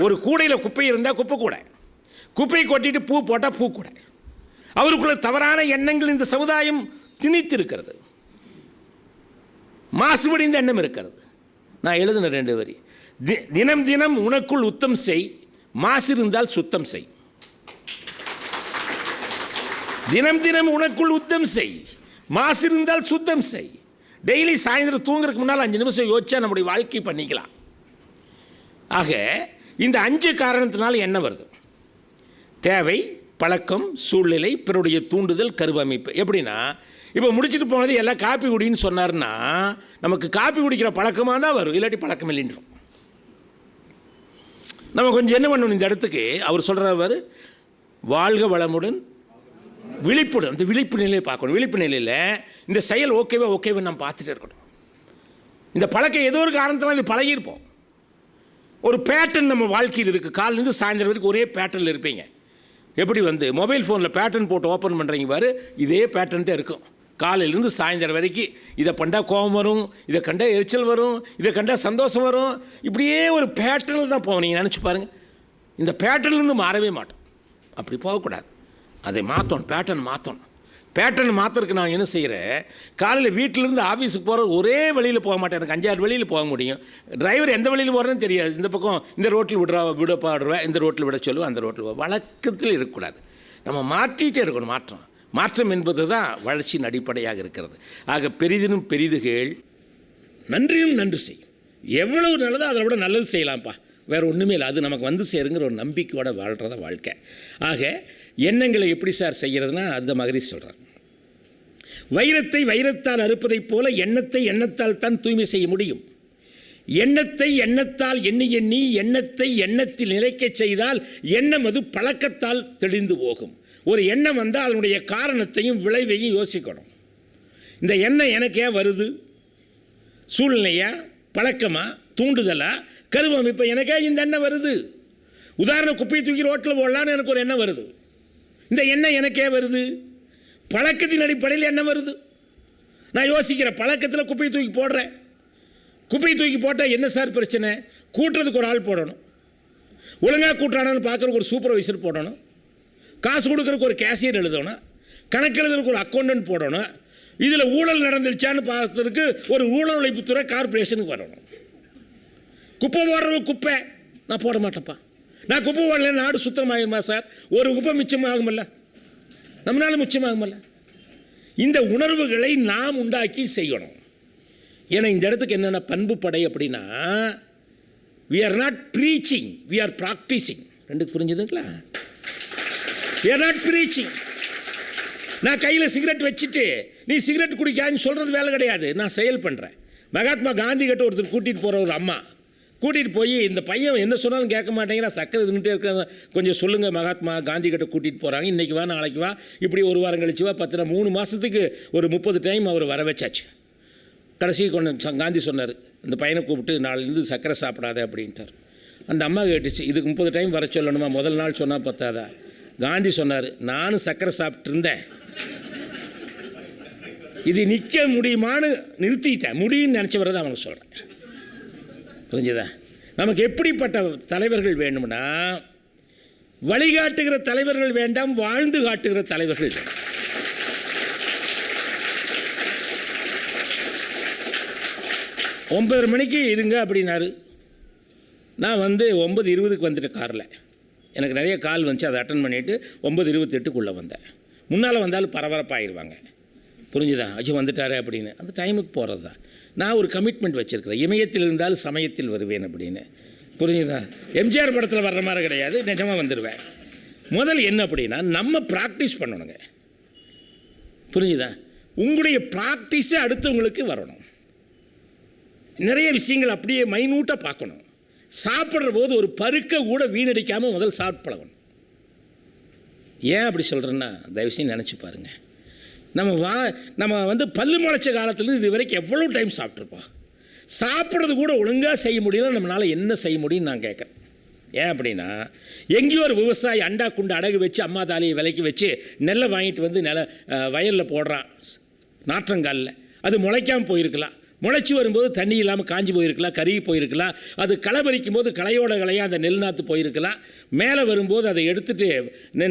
ஒரு கூடையில் குப்பை இருந்தால் குப்பை கூடை, குப்பை கொட்டிட்டு பூ போட்டால் பூ கூடை. அவருக்குள்ள தவறான எண்ணங்கள் இந்த சமுதாயம் திணித்து இருக்கிறது. மாசுபடிந்த எண்ணம் இருக்கிறது. நான் எழுதின 2 வரி, தினம் தினம் உனக்குள் உத்தம் செய், மாசு இருந்தால் சுத்தம் செய். தினம் தினம் உனக்குள் உத்தம் செய், மாசு இருந்தால் சுத்தம் செய். டெய்லி சாயந்தரம் தூங்குறதுக்கு முன்னால் 5 நிமிஷம் யோசிச்சா நம்முடைய வாழ்க்கை பண்ணிக்கலாம். ஆக இந்த 5 காரணத்தினால என்ன வருது? தேவை, பழக்கம், சூழ்நிலை, பிறருடைய தூண்டுதல், கருவமைப்பு. எப்படின்னா இப்போ முடிச்சுட்டு போனது எல்லாம் காப்பி குடின்னு சொன்னார்னா நமக்கு காப்பி குடிக்கிற பழக்கமாக தான் வரும், இல்லாட்டி பழக்கம் இல்லைன்றோம். நம்ம கொஞ்சம் என்ன பண்ணணும், இந்த இடத்துக்கு அவர் சொல்கிறவர் வாழ்க வளமுடன் விழிப்புடன், அந்த விழிப்பு நிலையை பார்க்கணும். விழிப்பு நிலையில் இந்த செயல் ஓகேவா நம்ம பார்த்துட்டே இருக்கணும். இந்த பழக்கம் ஏதோ ஒரு காரணத்தினால் இது பழகியிருப்போம். ஒரு பேட்டர்ன் நம்ம வாழ்க்கையில் இருக்குது. காலையிலேருந்து சாயந்தரம் வரைக்கும் ஒரே பேட்டர்னில் இருப்பீங்க. எப்படி மொபைல் ஃபோனில் பேட்டர்ன் போட்டு ஓப்பன் பண்ணுறீங்க பாரு, இதே பேட்டர்ன் தான் இருக்கும். காலையிலேருந்து சாயந்தரம் வரைக்கும் இதை கண்டா கோபம் வரும், இதை கண்டா எரிச்சல் வரும், இதை கண்டா சந்தோஷம் வரும். இப்படியே ஒரு பேட்டர்னில் தான் போவோம். நீங்கள் நினச்சி பாருங்கள், இந்த பேட்டர்ன்லேருந்து மாறவே மாட்டோம். அப்படி போகக்கூடாது, அதை மாற்றணும், பேட்டர்ன் மாற்றணும். பேட்டர்ன் மாத்திரக்கு நான் என்ன செய்கிறேன், காலையில் வீட்டிலேருந்து ஆஃபீஸுக்கு போகிறது ஒரே வழியில் போக மாட்டேன், எனக்கு 5-6 வழியில் போக முடியும். டிரைவர் எந்த வழியில் போகிறதுன்னு தெரியாது. இந்த பக்கம் இந்த ரோட்டில் விடப்பாடுவேன், இந்த ரோட்டில் விட சொல்லுவேன், அந்த ரோட்டில் வழக்கத்தில் இருக்கக்கூடாது. நம்ம மாற்றிகிட்டே இருக்கணும். மாற்றம் என்பது தான் வளர்ச்சியின் அடிப்படையாக இருக்கிறது. ஆக பெரிதினும் பெரிதுகள் நன்றியும் நன்றி செய். எவ்வளவு நல்லதோ அதை விட நல்லது செய்யலாம்ப்பா, வேறு ஒன்றுமே இல்லை. அது நமக்கு வந்து சேருங்கிற ஒரு நம்பிக்கையோடு வாழ்கிறத வாழ்க்கை. ஆக எண்ணங்களை எப்படி சார் செய்கிறதுனா அந்த மாதிரி சொல்கிறார். வைரத்தை வைரத்தால் அறுப்பதைப் போல எண்ணத்தை எண்ணத்தால் தான் தூய்மை செய்ய முடியும். எண்ணத்தை எண்ணத்தால் எண்ணி எண்ணத்தை எண்ணத்தில் நிலைக்கச் செய்தால் எண்ணம் அது பழக்கத்தால் தெளிந்து போகும். ஒரு எண்ணம் வந்தால் அதனுடைய காரணத்தையும் விளைவையும் யோசிக்கணும். இந்த எண்ணம் எனக்கே வருது, சூழ்நிலையா, பழக்கமா, தூண்டுதலா, கருவமைப்பு, எனக்கே இந்த எண்ணம் வருது. உதாரணம், குப்பையை தூக்கி ரோட்டில் போடலான்னு எனக்கு ஒரு எண்ணம் வருது. இந்த எண்ணம் எனக்கே வருது, பழக்கத்தின் அடிப்படையில் எண்ணம் வருது. நான் யோசிக்கிற பழக்கத்தில் குப்பையை தூக்கி போடுறேன். குப்பையை தூக்கி போட்டால் என்ன சார் பிரச்சனை? கூட்டுறதுக்கு ஒரு ஆள் போடணும், ஒழுங்காக கூட்டுறானு பார்க்குறதுக்கு ஒரு சூப்பர்வைசர் போடணும், காசு கொடுக்குறதுக்கு ஒரு கேஷியர் எழுதணும், கணக்கு எழுதுறதுக்கு ஒரு அக்கௌண்டன்ட் போடணும், இதில் ஊழல் நடந்துருச்சான்னு பார்க்கறதுக்கு ஒரு ஊழல் உழைப்புத்துறை கார்பரேஷனுக்கு வரணும். குப்பை போடுறவங்க குப்பை நான் போட மாட்டேன்ப்பா. நான் குப்பை போடல, நாடு சுத்தமாகுமா சார்? ஒரு குப்பை மிச்சமாகுமல்ல, நம்மளால மிச்சமாகுமல்ல. இந்த உணர்வுகளை நாம் உண்டாக்கி செய்யணும். ஏன்னா இந்த இடத்துக்கு என்னென்ன பண்பு படை அப்படின்னா, we are not preaching, we are practicing. ரெண்டுக்கு புரிஞ்சுதுங்களா? we are not preaching. நான் கையில் சிகரெட் வச்சுட்டு நீ சிகரெட் குடிக்காதுன்னு சொல்கிறது வேலை கிடையாது, நான் செயல் பண்ணுறேன். மகாத்மா காந்தி கிட்ட ஒருத்தர் கூட்டிகிட்டு போகிற ஒரு அம்மா கூட்டிகிட்டு போய், இந்த பையன் என்ன சொன்னாலும் கேட்க மாட்டேங்கிறா, சக்கரை இதுன்னுட்டே இருக்க, கொஞ்சம் சொல்லுங்கள். மகாத்மா காந்தி கிட்ட கூட்டிகிட்டு போகிறாங்க, இன்றைக்கி வா, நாளைக்கு வா, இப்படி ஒரு வாரம் கழிச்சு வா, 3 மாதத்துக்கு ஒரு 30 டைம் அவர் வர வச்சாச்சு. கடைசி காந்தி சொன்னார், இந்த பையனை கூப்பிட்டு நாளிலேருந்து சக்கரை சாப்பிடாத அப்படின்ட்டார். அந்த அம்மா கேட்டுச்சு, இதுக்கு 30 டைம் வர சொல்லணுமா? முதல் நாள் சொன்னால் பத்தாதா? காந்தி சொன்னார், நானும் சக்கரை சாப்பிட்டு இருந்தேன், இது நிற்க முடியுமான்னு நிறுத்திட்டேன், முடியும்னு நினச்சவரை தான் அவனுக்கு சொல்கிறேன். புரிஞ்சுதா? நமக்கு எப்படிப்பட்ட தலைவர்கள் வேணும்னா, வழிகாட்டுகிற தலைவர்கள் வேண்டாம், வாழ்ந்து காட்டுகிற தலைவர்கள் வேண்டாம். 9:30 மணிக்கு இருங்க அப்படின்னாரு. நான் 9:20க்கு வந்துட்டேன் காரில். எனக்கு நிறைய கால் வந்துச்சு, அதை அட்டன் பண்ணிவிட்டு 9:28க்குள்ளே வந்தேன். முன்னால் வந்தாலும் பரபரப்பாகிடுவாங்க. புரிஞ்சுதா? அஜி வந்துட்டாரே அப்படின்னு. அந்த டைமுக்கு போகிறது தான். நான் ஒரு கமிட்மெண்ட் வச்சுருக்கிறேன், இமயத்தில் இருந்தாலும் சமயத்தில் வருவேன் அப்படின்னு. புரிஞ்சுதா? எம்ஜிஆர் படத்தில் வர்ற மாதிரி கிடையாது, நிஜமாக வந்துடுவேன். முதல் என்ன அப்படின்னா, நம்ம ப்ராக்டிஸ் பண்ணணுங்க. புரிஞ்சுதா? உங்களுடைய ப்ராக்டிஸை அடுத்தவங்களுக்கு வரணும். நிறைய விஷயங்கள் அப்படியே மைனூட்டாக பார்க்கணும். சாப்பிட்ற போது ஒரு பருக்க கூட வீணடிக்காமல் முதல் சாப்பிட்டு பழகணும். ஏன் அப்படி சொல்கிறேன்னா, தயவுசெய்து நினச்சி பாருங்கள். நம்ம பல்லு முளைச்ச காலத்துலேருந்து இது வரைக்கும் எவ்வளோ டைம் சாப்பிட்ருப்போம். சாப்பிட்றது கூட ஒழுங்காக செய்ய முடியல, நம்மளால் என்ன செய்ய முடியும்னு நான் கேட்குறேன். ஏன் அப்படின்னா, எங்கேயோ ஒரு விவசாயி அண்டா குண்டு அடகு வச்சு அம்மா தாலியை விலைக்கு வச்சு நெல்லை வாங்கிட்டு வயலில் போடுறான் நாற்றங்காலில். அது முளைக்காமல் போயிருக்கலாம், முளைச்சி வரும்போது தண்ணி இல்லாமல் காஞ்சி போயிருக்கலாம், கருகி போயிருக்கலாம், அது களை பறிக்கும் போது களையோட களையாக அந்த நெல் நாற்று போயிருக்கலாம். மேலே வரும்போது அதை எடுத்துகிட்டு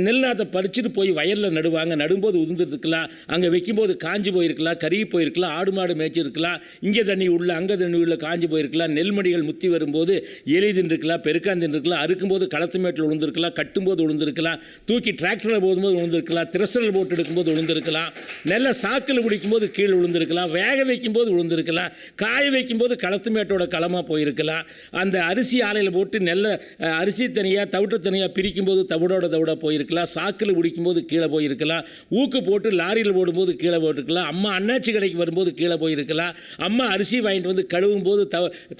நெல் நாற்றை பறிச்சுட்டு போய் வயலில் நடுவாங்க, நடும்போது உதிர்ந்துருக்கலாம், அங்கே வைக்கும்போது காஞ்சி போயிருக்கலாம், கருகி போயிருக்கலாம், ஆடு மாடு மேய்ச்சிருக்கலாம், இங்கே தண்ணி உள்ள அங்கே தண்ணி உள்ள காஞ்சி போயிருக்கலாம், நெல்மடிகள் முத்தி வரும்போது எலி தின்றுருக்கலாம், பெருக்கான் தின்றுருக்கலாம், அறுக்கும்போது களத்து மேட்டில் விழுந்திருக்கலாம், கட்டும்போது விழுந்திருக்கலாம், தூக்கி டிராக்டரில் போகும்போது விழுந்திருக்கலாம், திரசல் போட்டு எடுக்கும்போது விழுந்திருக்கலாம், நெல்லை சாக்கில் குடிக்கும்போது கீழே விழுந்திருக்கலாம், வேக வைக்கும்போது விழுந்திருக்கலாம், காய வைக்கும்போது களத்து மேட்டோட களமாக போயிருக்கலாம், அந்த அரிசி ஆலையில் போட்டு நெல்லை அரிசி தனியாக தவிட்டு தனியாக பிரிக்கும்போது தவிடோட போயிருக்கலாம், சாக்கில் குடிக்கும்போது கீழே போயிருக்கலாம், ஊக்கு போட்டு லாரியில் போடும்போது கீழே போயிருக்கலாம், அம்மா அண்ணாச்சி கடைக்கு வரும்போது கீழே போயிருக்கலாம், அம்மா அரிசி வாங்கிட்டு வந்து கழுவும் போது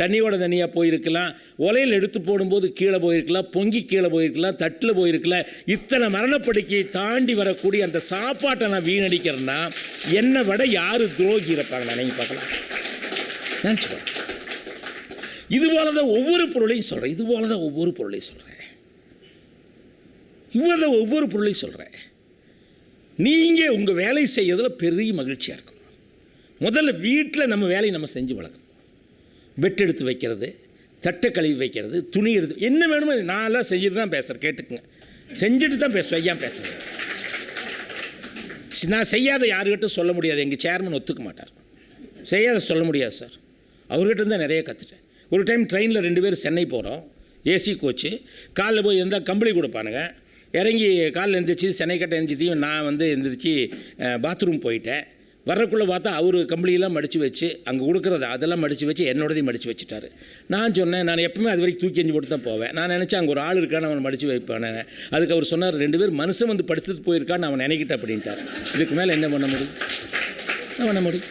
தண்ணியோட தனியாக போயிருக்கலாம், உலையில் எடுத்து போடும்போது கீழே போயிருக்கலாம், பொங்கி கீழே போயிருக்கலாம், தட்டில் போயிருக்கலாம். இத்தனை மரணப்படுக்கையை தாண்டி வரக்கூடிய அந்த சாப்பாட்டை நான் வீணடிக்கிறேன்னா என்னை விட யார் துரோகி இருப்பாங்க? நான் நீங்கள் பார்க்கலாம். இதுபோல தான் ஒவ்வொரு பொருளையும் சொல்கிறேன், இதுபோல தான் ஒவ்வொரு பொருளையும் சொல்கிறேன், இவ்வளோ ஒவ்வொரு பொருளையும் சொல்கிறேன். நீங்கள் உங்கள் வேலை செய்யறதில் பெரிய மகிழ்ச்சியாக இருக்கும். முதல்ல வீட்டில் நம்ம வேலையை நம்ம செஞ்சு வளர்க்கணும். பெட் எடுத்து வைக்கிறது, தட்டை கழுவி வைக்கிறது, துணி எடுத்து என்ன வேணுமோ நான்லாம் செஞ்சுட்டு தான் பேசுகிறேன், கேட்டுக்குங்க. செஞ்சுட்டு தான் பேசுவேன், ஏன் பேசுகிறேன்? நான் செய்யாத யாருக்கிட்ட சொல்ல முடியாது. எங்கள் சேர்மன் ஒத்துக்க மாட்டார். செய்யாத சொல்ல முடியாது சார். அவர்கிட்ட இருந்தால் நிறைய கற்றுட்டேன். ஒரு டைம் ட்ரெயினில் 2 பேர் சென்னை போகிறோம், ஏசி கோச்சு. காலைல போய் இருந்தால் கம்பளி கொடுப்பானுங்க. இறங்கி காலில் எழுந்திரிச்சி சென்னை கட்ட எழுந்திரிச்சியும் நான் எழுந்திரிச்சி பாத்ரூம் போயிட்டேன். வரக்குள்ளே பார்த்தா அவர் கம்பளியெல்லாம் மடித்து வச்சு அங்கே கொடுக்குறது அதெல்லாம் மடித்து வச்சு என்னோடதையும் மடித்து வச்சுட்டாரு. நான் சொன்னேன், நான் எப்பவுமே அது வரைக்கும் தூக்கி எஞ்சி போட்டு தான் போவேன். நான் நினச்சேன் அங்கே ஒரு ஆள் இருக்கான்னு அவன் மடித்து வைப்பானே. அதுக்கு அவர் சொன்னார், 2 பேர் மனுஷன் படுத்துட்டு போயிருக்கான்னு அவன் நினைக்கிட்டேன் அப்படின்ட்டார். இதுக்கு மேலே என்ன பண்ண முடியும்? என்ன பண்ண முடியும்?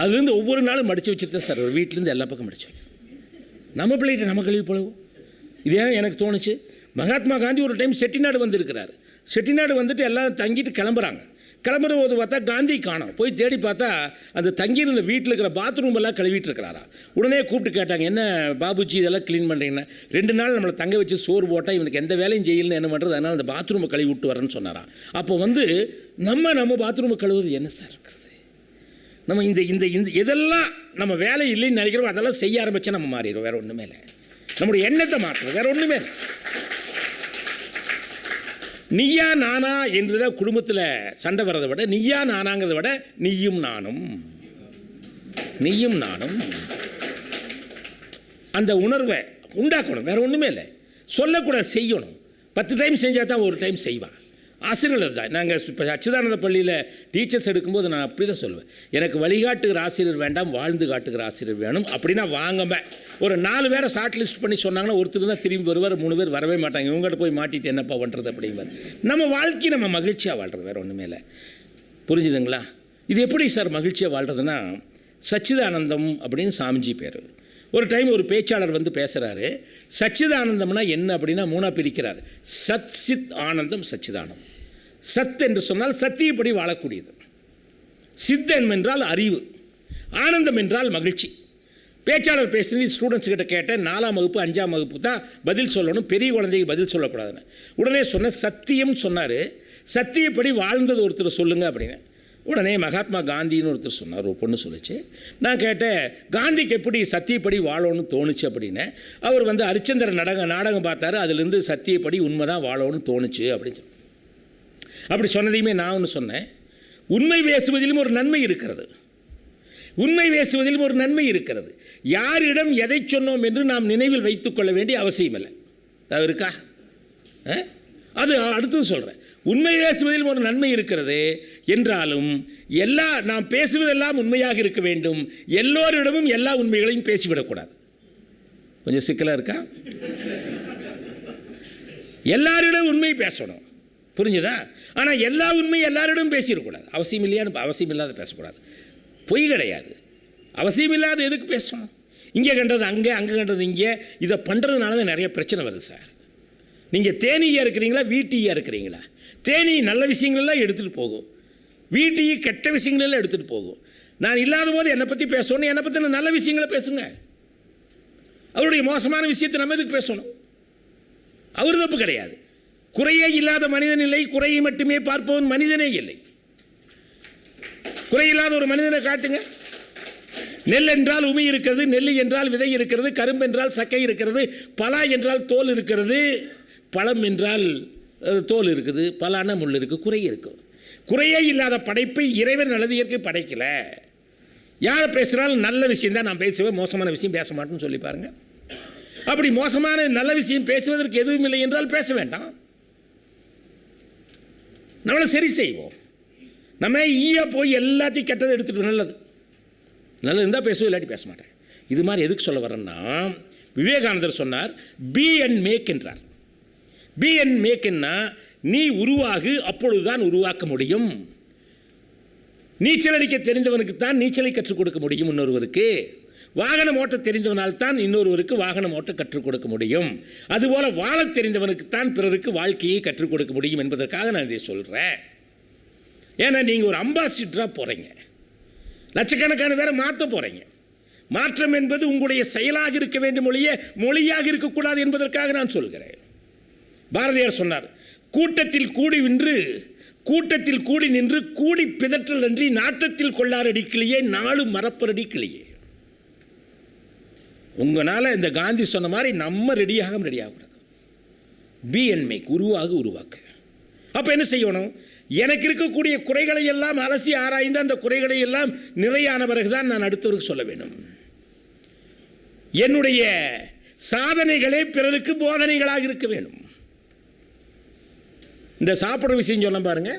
அதுலேருந்து ஒவ்வொரு நாளும் மடித்து வச்சுட்டு தான் சார் ஒரு வீட்டிலேருந்து எல்லா பக்கம் மடித்து வைக்கிறேன். நம்ம பிள்ளைகிட்ட நம்ம கழுவி போலவும் இதே எனக்கு தோணுச்சு. மகாத்மா காந்தி ஒரு டைம் செட்டிநாடு வந்திருக்கிறார். செட்டிநாடு வந்துட்டு எல்லாம் தங்கிட்டு கிளம்புறாங்க. கிளம்புற போது பார்த்தா காந்தி காணோம். போய் தேடி பார்த்தா அந்த தங்கியிருந்த வீட்டில் இருக்கிற பாத்ரூம் எல்லாம் கழுவிட்டு இருக்கிறாரா. உடனே கூப்பிட்டு கேட்டாங்க, என்ன பாபுஜி இதெல்லாம் க்ளீன் பண்ணுறீங்கன்னா, 2 நாள் நம்மளை தங்க வச்சு சோறு போட்டால் இவனுக்கு எந்த வேலையும் செய்யலன்னு என்ன பண்ணுறது, அதனால் அந்த பாத்ரூமை கழுவி விட்டு வரேன்னு சொன்னாராம். அப்போ நம்ம பாத்ரூமை கழுவுறது என்ன சார் இருக்கிறது? நம்ம இந்த இந்த இந்த எதெல்லாம் நம்ம வேலை இல்லைன்னு நினைக்கிறோம் அதெல்லாம் செய்ய ஆரம்பித்தா நம்ம மாறிடுவோம். வேறு ஒன்றுமே இல்லை. நம்முடைய எண்ணத்தை மாற்றுறோம், வேறு ஒன்றுமே இல்லை. நீயா நானா என்றுதான் குடும்பத்தில் சண்டை வர்றதை விட, நீயா நானாங்கிறத விட நீயும் நானும் அந்த உணர்வை உண்டாக்கணும். வேறு ஒன்றுமே இல்லை. சொல்லக்கூடாது, செய்யணும். 10 டைம் செஞ்சால் தான் ஒரு டைம் செய்வான். ஆசிரியர்கள் தான். நாங்கள் இப்போ அச்சுதானந்த பள்ளியில் டீச்சர்ஸ் எடுக்கும்போது நான் அப்படி தான் சொல்லுவேன், எனக்கு வழிகாட்டுகிற ஆசிரியர் வேண்டாம், வாழ்ந்து காட்டுகிற ஆசிரியர் வேணும். அப்படின்னா வாங்கம்ப ஒரு 4 பேரை ஷார்ட் லிஸ்ட் பண்ணி சொன்னாங்கன்னா ஒருத்தர் தான் திரும்பி வருவார், 3 பேர் வரவே மாட்டாங்க. இவங்ககிட்ட போய் மாட்டிட்டு என்னப்பா பண்ணுறது அப்படிங்கிறது. நம்ம வாழ்க்கை நம்ம மகிழ்ச்சியாக வாழ்கிறது, வேறு ஒன்றுமே இல்லை. புரிஞ்சுதுங்களா? இது எப்படி சார் மகிழ்ச்சியாக வாழ்கிறதுனா, சச்சிதானந்தம் அப்படின்னு சாமிஜி பேர். ஒரு டைம் ஒரு பேச்சாளர் பேசுகிறாரு. சச்சிதானந்தம்னா என்ன அப்படின்னா 3ஆக பிரிக்கிறார். சத் சித் ஆனந்தம் சச்சிதானந்தம். சத் என்று சொன்னால் சத்தியப்படி வாழக்கூடியது. சித்தம் என்றால் அறிவு. ஆனந்தம் என்றால் மகிழ்ச்சி. பேச்சாளர் பேசுனது ஸ்டூடெண்ட்ஸ் கிட்ட கேட்டேன். 4ஆம் வகுப்பு 5ஆம் வகுப்பு தான் பதில் சொல்லணும், பெரிய குழந்தைக்கு பதில் சொல்லக்கூடாதுன்னு. உடனே சொன்ன சத்தியம் சொன்னார். சத்தியப்படி வாழ்ந்தது ஒருத்தர் சொல்லுங்க அப்படின்னு. உடனே மகாத்மா காந்தின்னு ஒருத்தர் சொன்னார். ஒரு பொண்ணு சொல்லிச்சு. நான் கேட்டேன், காந்திக்கு எப்படி சத்தியப்படி வாழணும்னு தோணுச்சு அப்படின்னு. அவர் ஹரிச்சந்திர நாடகம் பார்த்தாரு. அதுலேருந்து சத்தியப்படி உண்மை தான் வாழணும்னு தோணுச்சு அப்படின்னு. அப்படி சொன்னதையுமே நான் ஒன்று சொன்னேன், உண்மை பேசுவதிலும் ஒரு நன்மை இருக்கிறது. உண்மை பேசுவதிலும் ஒரு நன்மை இருக்கிறது. யாரிடம் எதை சொன்னோம் என்று நாம் நினைவில் வைத்துக்கொள்ள வேண்டிய அவசியம் இல்லை. அது இருக்கா? அது அடுத்தது சொல்கிறேன். உண்மை பேசுவதில் ஒரு நன்மை இருக்கிறது என்றாலும் நாம் பேசுவதெல்லாம் உண்மையாக இருக்க வேண்டும். எல்லோரிடமும் எல்லா உண்மைகளையும் பேசிவிடக்கூடாது. கொஞ்சம் சிக்கலாக இருக்கா? எல்லாரிடம் உண்மை பேசணும், புரிஞ்சுதா? ஆனால் எல்லா உண்மையும் எல்லாரிடம் பேசிடக்கூடாது. அவசியம் இல்லையான்னு அவசியம் இல்லாத பேசக்கூடாது. பொய் கிடையாது. அவசியம் இல்லாத எதுக்கு பேசணும்? இங்கே கண்டது அங்கே, அங்கே கண்டது இங்கே. இதை பண்ணுறதுனால தான் நிறைய பிரச்சனை வருது சார். நீங்கள் தேனீயாக இருக்கிறீங்களா, வீட்டியாக இருக்கிறீங்களா? தேனி நல்ல விஷயங்களெல்லாம் எடுத்துகிட்டு போகும், வீட்டையே கெட்ட விஷயங்களெல்லாம் எடுத்துகிட்டு போகும். நான் இல்லாத போது என்னை பற்றி பேசணும், என்னை பற்றி நல்ல விஷயங்களை பேசுங்க. அவருடைய மோசமான விஷயத்தை நம்ம எதுக்கு பேசணும்? அவர் தப்பு கிடையாது. குறையே இல்லாத மனிதன் இல்லை, குறையை மட்டுமே பார்ப்பவன் மனிதனே இல்லை. குறையில்லாத ஒரு மனிதனை காட்டுங்க. நெல் என்றால் உமி இருக்கிறது, நெல்லி என்றால் விதை இருக்கிறது, கரும்பு என்றால் சக்கை இருக்கிறது, பலா என்றால் தோல் இருக்கிறது, பழம் என்றால் தோல் இருக்குது, பலான முள் இருக்குது, குறை இருக்குது. குறையே இல்லாத படைப்பை இறைவன் அல்லது இயற்கை படைக்கல. யார் பேசுகிறாலும் நல்ல விஷயம் தான் நான் பேசுவேன், மோசமான விஷயம் பேச மாட்டேன்னு சொல்லி பாருங்க. அப்படி மோசமான நல்ல விஷயம் பேசுவதற்கு எதுவும் இல்லை என்றால் பேச வேண்டாம். நம்மளை சரி செய்வோம். நம்ம ஈயா போய் எல்லாத்தையும் கெட்டதை எடுத்துகிட்டு நல்லது நல்லது இருந்தால் பேசுவோம், இல்லாட்டி பேச மாட்டேன். இது மாதிரி எதுக்கு சொல்ல வரேன்னா, விவேகானந்தர் சொன்னார், பி அண்ட் மேக் என்றார். பி அண்ட் மேக்னா நீ உருவாகு, அப்பொழுதுதான் உருவாக்க முடியும். நீச்சல் அடிக்க தெரிந்தவனுக்கு தான் நீச்சலை கற்றுக் கொடுக்க முடியும். இன்னொருவருக்கு வாகனம் ஓட்ட தெரிந்தவனால் தான் இன்னொருவருக்கு வாகனம் ஓட்ட கற்றுக் கொடுக்க முடியும். அதுபோல வாழ தெரிந்தவனுக்குத்தான் பிறருக்கு வாழ்க்கையை கற்றுக் கொடுக்க முடியும் என்பதற்காக நான் இதை சொல்கிறேன். ஏன்னா நீங்கள் ஒரு அம்பாசிடராக போகிறீங்க, லட்சக்கணக்கான பேரை மாற்ற போகிறீங்க. மாற்றம் என்பது உங்களுடைய செயலாக இருக்க வேண்டும், மொழியாக இருக்கக்கூடாது என்பதற்காக நான் சொல்கிறேன். பாரதியார் சொன்னார், கூட்டத்தில் கூடி நின்று கூடி பிதற்றல் நன்றி நாட்டத்தில் கொள்ளாரடி கிளியே, நாலு மரப்பரடி கிளியே. உங்களால் இந்த காந்தி சொன்ன மாதிரி நம்ம ரெடியாகக்கூடாது. பி அண்ட் மேக், உருவாக்கு. அப்போ என்ன செய்யணும்? எனக்கு இருக்கக்கூடிய குறைகளை எல்லாம் அலசி ஆராய்ந்து அந்த குறைகளை எல்லாம் நிறையான பிறகுதான் நான் அடுத்தவருக்கு சொல்ல வேண்டும். என்னுடைய சாதனைகளே பிறருக்கு போதனைகளாக இருக்க வேண்டும். இந்த சாப்பிட்ற விஷயம் சொல்ல பாருங்க.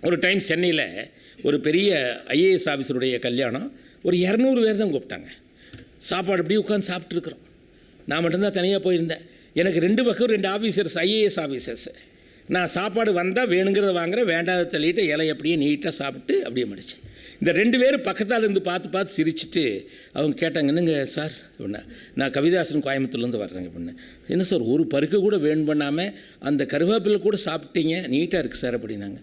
ஒரு டைம் சென்னையில் ஒரு பெரிய ஐஏஎஸ் ஆஃபீஸருடைய கல்யாணம். ஒரு 200 பேர் தான் கூப்பிட்டாங்க. சாப்பாடு அப்படியே உட்காந்து சாப்பிட்ருக்குறோம். நான் மட்டும்தான் தனியாக போயிருந்தேன். எனக்கு 2 பக்கம் 2 ஆஃபீஸர்ஸ், ஐஏஎஸ் ஆஃபீஸர்ஸ். நான் சாப்பாடு வந்தால் வேணுங்கிறத வாங்குகிறேன், வேண்டாத தள்ளிட்டு இலையை அப்படியே நீட்டாக சாப்பிட்டு அப்படியே முடிச்சேன். இந்த 2 பேர் பக்கத்தால் இருந்து பார்த்து சிரிச்சுட்டு அவங்க கேட்டாங்க, என்னங்க சார் அப்படின்னா, நான் கவிதாசன் கோயம்புத்தூர்லேருந்து வர்றேங்க அப்படின்னா. என்ன சார் ஒரு பருக்கு கூட வேணும் பண்ணாமல் அந்த கருவேப்பிலை கூட சாப்பிட்டீங்க, நீட்டாக இருக்குது சார் அப்படின்னாங்க.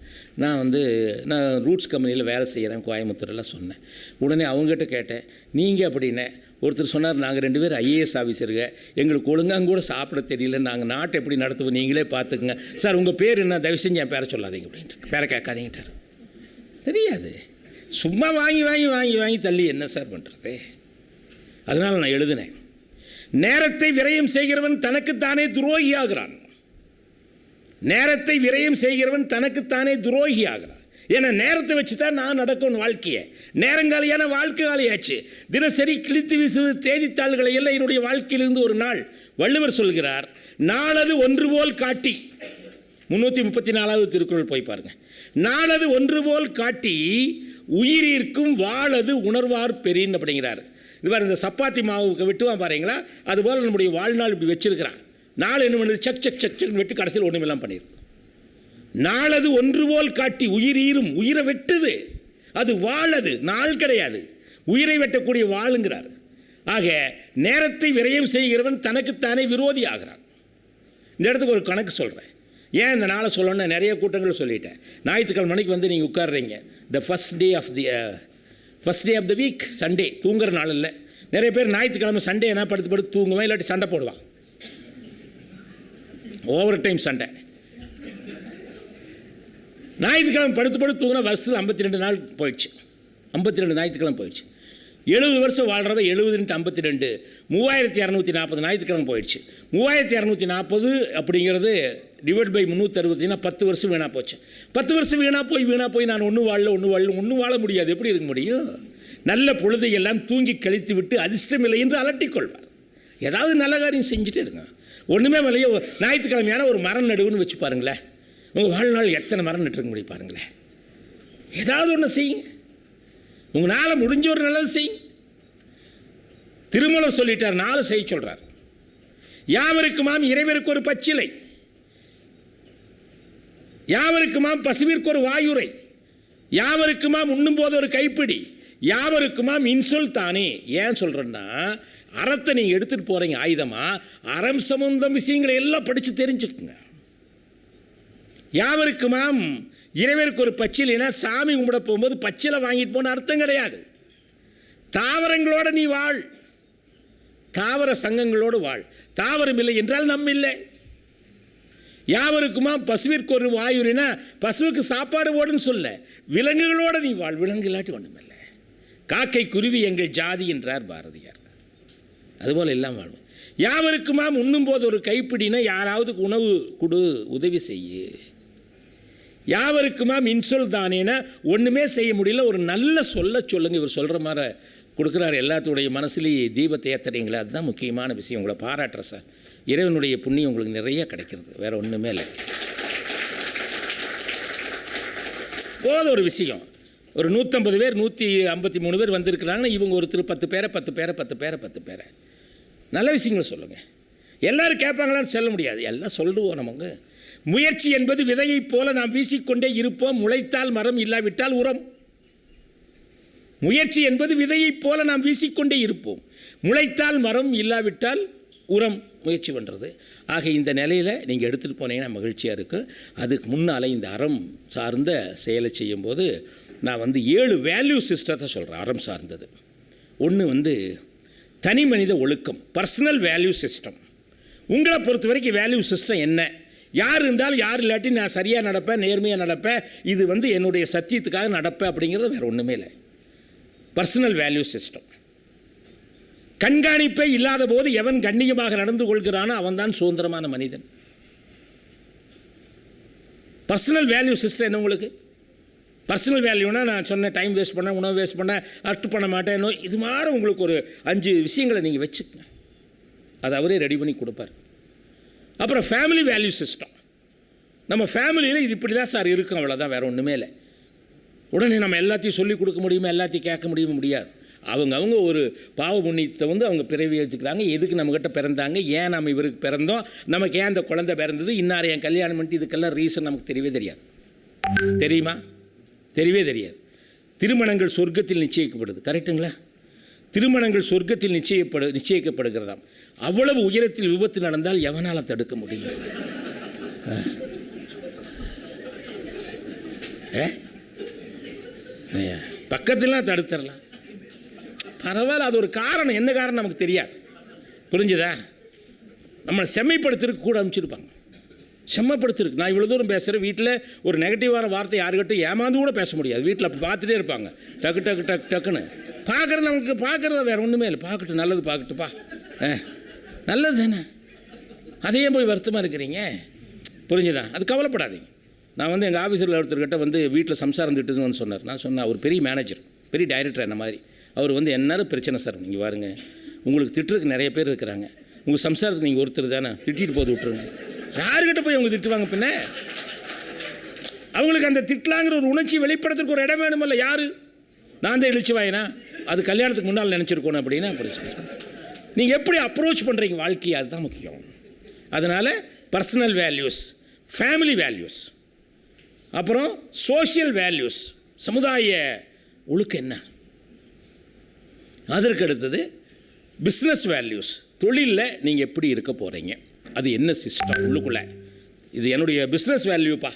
நான் ரூட்ஸ் கம்பெனியில் வேலை செய்கிறேன் கோயம்புத்தூரெல்லாம் சொன்னேன். உடனே அவங்ககிட்ட கேட்டேன், நீங்கள் அப்படின்னே. ஒருத்தர் சொன்னார், நாங்கள் 2 பேர் ஐஏஎஸ் ஆஃபீஸருங்க, எங்களுக்கு ஒழுங்காங்க கூட சாப்பிட தெரியல, நாங்கள் நாட்டை எப்படி நடத்துவோம் நீங்களே பார்த்துக்குங்க சார், உங்கள் பேர் என்ன, தயவு செஞ்சு என் பேரை சொல்லாதீங்க அப்படின்ட்டு, பேரை கேட்காதீங்கிட்டார். தெரியாது, சும்மா வாங்கி தள்ளி என்ன சார் பண்ணுறது. அதனால் நான் எழுதினேன், நேரத்தை விரயம் செய்கிறவன் தனக்குத்தானே துரோகி ஆகிறான். நேரத்தை விரயம் செய்கிறவன் தனக்குத்தானே துரோகி ஆகிறான். ஏன்னா நேரத்தை வச்சு தான் நான் நடக்கும் வாழ்க்கையை. நேரங்காலியான வாழ்க்கை காலியாச்சு. தினசரி கிழித்து வீசுவது தேதித்தாள்களை எல்லாம் என்னுடைய வாழ்க்கையிலிருந்து ஒரு நாள். வள்ளுவர் சொல்கிறார், நாளது ஒன்று போல் காட்டி, 334வது திருக்குறள் போய் பாருங்க. நாளது ஒன்று போல் காட்டி உயிரிற்கும் வாழது உணர்வார் பெரின் அப்படிங்கிறார். இது இந்த சப்பாத்தி மாவுக்கு வெட்டுவான் பாருங்களா, அதுபோல் நம்முடைய வாழ்நாள் இப்படி வச்சிருக்கிறான். நாள் என்ன பண்ணுது, சக் சக் சக் சக் வெட்டு கடைசியில் ஒன்றுமெல்லாம் பண்ணிடுது. நாளது ஒன்று போல் காட்டி உயிரீரும், உயிரை வெட்டுது, அது வாழது, நாள் கிடையாது, உயிரை வெட்டக்கூடிய வாளுங்கிறார். ஆக நேரத்தை விரயம் செய்கிறவன் தனக்குத்தானே விரோதி ஆகிறான். இந்த இடத்துக்கு ஒரு கணக்கு சொல்கிறேன். ஏன் இந்த நாளை சொல்லணும்னா நிறைய கூட்டங்கள் சொல்லிட்டேன். ஞாயிற்றுக்கிழமை மணிக்கு வந்து நீங்கள் உட்காடுறீங்க. The first day of the week Sunday, தூங்குற நாள் இல்லை. நிறைய பேர் ஞாயிற்றுக்கிழமை சண்டே என்ன படுத்து தூங்குவேன், இல்லாட்டி சண்டை போடுவான், ஓவர் டைம் சண்டை. ஞாயிற்றுக்கிழமை படுத்து தூங்கினா வருஷத்தில் 52 நாள் போயிடுச்சு. 52 ஞாயிற்றுக்கிழமை போயிடுச்சு. 70 வருஷம் வாழ்கிறவ 70 × 52 3240 ஞாயிற்றுக்கிழமை போயிடுச்சு. 3240 அப்படிங்கிறது டிவைட் பை 360, 10 வருஷம் வீணாக போச்சு. 10 வருஷம் வீணாக போய் நான் ஒன்றும் வாழ முடியாது. எப்படி இருக்க முடியும்? நல்ல பொழுதையெல்லாம் தூங்கி கழித்து விட்டு அதிர்ஷ்டமில்லை என்று அலட்டிக்கொள்வார். ஏதாவது நல்ல காரியம் செஞ்சுட்டே இருங்க. ஒன்றுமே மேலேயே ஞாயிற்றுக்கிழமையான ஒரு மரம் நடுவுன்னு வச்சு பாருங்களேன். உங்கள் வாழ்நாள் எத்தனை மரம் நட்டுருக்க முடியும் பாருங்களேன். ஏதாவது ஒன்று செய்யுங்க, உங்களால் முடிஞ்ச ஒரு நல்லது செய்யுங்க. திருமூலர் சொல்லிட்டார், 4 செய்ய சொல்கிறார். யாவருக்குமாம் இறைவருக்கு ஒரு பச்சிலை, யாவருக்குமாம் பசுவிற்கு ஒரு வாயுரை, யாவருக்குமாம் உண்ணும் போது ஒரு கைப்பிடி, யாவருக்குமாம் இன்சொல் தானே. ஏன் சொல்கிறேன்னா, அறத்தை நீங்கள் எடுத்துகிட்டு போகிறீங்க ஆயுதமாக, அறம் சம்பந்தம் விஷயங்களை எல்லாம் படித்து தெரிஞ்சுக்குங்க. யாவருக்குமாம் இறைவருக்கு ஒரு பச்சிலைனா, சாமி கும்பிட போகும்போது பச்சிலை வாங்கிட்டு போன அர்த்தம் கிடையாது. தாவரங்களோட நீ வாழ், தாவர சங்கங்களோடு வாழ். தாவரம் இல்லை என்றால் நம்ம இல்லை. யாவருக்குமா பசுவிற்கு ஒரு வாயுரினா, பசுவுக்கு சாப்பாடு போடுன்னு சொல்ல, விலங்குகளோடு நீ வாழ். விலங்கு இல்லாட்டி ஒன்றும் இல்லை. காக்கை குருவி எங்கள் ஜாதி என்றார் பாரதியார். அதுபோல் எல்லாம் வாழ்வோம். யாவருக்குமாம் உண்ணும் போது ஒரு கைப்பிடினா, யாராவது உணவு கொடு, உதவி செய்யு. யாவருக்குமாம் இன்சொல் தானேனா, ஒன்றுமே செய்ய முடியல, ஒரு நல்ல சொல்லுங்க. இவர் சொல்கிற மாதிரி கொடுக்குறாரு. எல்லாத்துடைய மனசுலேயே தீபத்தை ஏற்றுறீங்களா, அதுதான் முக்கியமான விஷயம். உங்களை பாராட்டுறேன் சார். இறைவனுடைய புண்ணியம் உங்களுக்கு நிறைய கிடைக்கிறது, வேறு ஒன்றுமே இல்லை. போத ஒரு விஷயம், ஒரு 150 பேர் 153 பேர் வந்திருக்கிறாங்கன்னா, இவங்க ஒருத்தர் 10 பேரை நல்ல விஷயங்களை சொல்லுங்கள். எல்லோரும் கேட்பாங்களான்னு சொல்ல முடியாது, எல்லாம் சொல்லுவோம். நமக்கு முயற்சி என்பது விதையைப் போல நாம் வீசிக்கொண்டே இருப்போம். முளைத்தால் மரம், இல்லாவிட்டால் உரம். முயற்சி என்பது விதையைப் போல நாம் வீசிக்கொண்டே இருப்போம். முளைத்தால் மரம், இல்லாவிட்டால் உரம். முயற்சி பண்ணுறது. ஆக இந்த நிலையில் நீங்கள் எடுத்துகிட்டு போனீங்கன்னா மகிழ்ச்சியாக இருக்குது. அதுக்கு முன்னால் இந்த அறம் சார்ந்த செயலை செய்யும்போது நான் 7 வேல்யூ சிஸ்டத்தை சொல்கிறேன். அறம் சார்ந்தது. ஒன்று தனி மனித ஒழுக்கம், பர்சனல் வேல்யூ சிஸ்டம். உங்களை பொறுத்த வரைக்கும் வேல்யூ சிஸ்டம் என்ன? யார் இருந்தாலும் யார் இல்லாட்டி நான் சரியாக நடப்பேன், நேர்மையாக நடப்பேன், இது என்னுடைய சத்தியத்துக்காக நடப்பேன் அப்படிங்கிறது வேறு ஒன்றுமே இல்லை. Personal value system. கண்காணிப்பே இல்லாத போது எவன் கண்ணியமாக நடந்து கொள்கிறானோ அவன்தான் சுதந்திரமான மனிதன். பர்சனல் வேல்யூ சிஸ்டம் என்ன உங்களுக்கு? பர்சனல் வேல்யூனா நான் சொன்ன டைம் வேஸ்ட் பண்ணேன், உணவு வேஸ்ட் பண்ணேன், அர்ட் பண்ண மாட்டேன், இது மாதிரி உங்களுக்கு ஒரு 5 விஷயங்களை நீங்கள் வச்சுக்கங்க. அதை அவரே ரெடி பண்ணி கொடுப்பார். அப்புறம் ஃபேமிலி வேல்யூ சிஸ்டம். நம்ம ஃபேமிலியில் இது இப்படி தான் சார் இருக்கும், அவ்வளோதான், வேறு ஒன்றுமே இல்லை. உடனே நம்ம எல்லாத்தையும் சொல்லிக் கொடுக்க முடியுமா, எல்லாத்தையும் கேட்க முடியாது. அவங்க ஒரு பாவ புண்ணியத்தை அவங்க பிறவி வச்சுக்கிறாங்க. எதுக்கு நம்மக்கிட்ட பிறந்தாங்க, ஏன் நம்ம இவருக்கு பிறந்தோம், நமக்கு ஏன் அந்த குழந்தை பிறந்தது, இன்னார் என் கல்யாணம் பண்ணிட்டு, இதுக்கெல்லாம் ரீசன் நமக்கு தெரியவே தெரியாது. தெரியுமா? தெரியவே தெரியாது. திருமணங்கள் சொர்க்கத்தில் நிச்சயிக்கப்படுது, கரெக்டுங்களா? திருமணங்கள் சொர்க்கத்தில் நிச்சயிக்கப்படுகிறதாம். அவ்வளவு உயரத்தில் விபத்து நடந்தால் எவனால் தடுக்க முடியும்? பக்கத்திலாம் தடுத்துடலாம், பரவாயில்ல. அது ஒரு காரணம், என்ன காரணம் நமக்கு தெரியாது. புரிஞ்சுதா? நம்மளை செம்மைப்படுத்துறதுக்கு கூட அனுப்பிச்சிருப்பாங்க. செம்மைப்படுத்துறதுக்கு நான் இவ்வளோ தூரம் பேசுகிறேன். வீட்டில் ஒரு நெகட்டிவான வார்த்தை யாருக்கிட்ட ஏமாந்து கூட பேச முடியாது. வீட்டில் அப்படி பார்த்துட்டே இருப்பாங்க, டக்குன்னு பார்க்குறது. நமக்கு பார்க்குறது வேறு ஒன்றுமே இல்லை. பார்க்கட்டும், நல்லது பார்க்கட்டுப்பா, நல்லது தானே, அதையே போய் வருத்தமாக இருக்கிறீங்க. புரிஞ்சுதான்? அது கவலைப்படாதீங்க. நான் எங்கள் ஆஃபீஸில் ஒருத்தர்கிட்ட வீட்டில் சம்சாரம் திட்டுதுன்னு சொன்னார். நான் சொன்னேன், அவர் பெரிய மேனேஜர், பெரிய டைரக்டர் என்ன மாதிரி. அவர் என்ன பிரச்சனை சார், நீங்கள் பாருங்க, உங்களுக்கு திட்டுறதுக்கு நிறைய பேர் இருக்கிறாங்க, உங்கள் சம்சாரத்துக்கு நீங்கள் ஒருத்தர் தானே, திட்டிட்டு போது விட்டுருங்க. யாருக்கிட்ட போய் அவங்க திட்டுவாங்க? பின்ன அவங்களுக்கு அந்த திட்டலாங்கிற ஒரு உணர்ச்சி வெளிப்படுத்துறதுக்கு ஒரு இடம் வேணுமல்ல. யார்? நான் தான் இழிச்சு வாயினா, அது கல்யாணத்துக்கு முன்னால் நினச்சிருக்கணும் அப்படின்னா அப்படி நீங்கள் எப்படி அப்ரோச் பண்ணுறீங்க வாழ்க்கையை, அதுதான் முக்கியம். அதனால் பர்சனல் வேல்யூஸ், ஃபேமிலி வேல்யூஸ், அப்புறம் சோஷியல் வேல்யூஸ், சமுதாய ஒழுக்கம் என்ன, அதற்கு அடுத்தது பிஸ்னஸ் வேல்யூஸ், தொழிலில் நீங்கள் எப்படி இருக்க போகிறீங்க, அது என்ன சிஸ்டம் உள்ளுக்குள்ளே. இது என்னுடைய பிஸ்னஸ் வேல்யூப்பா,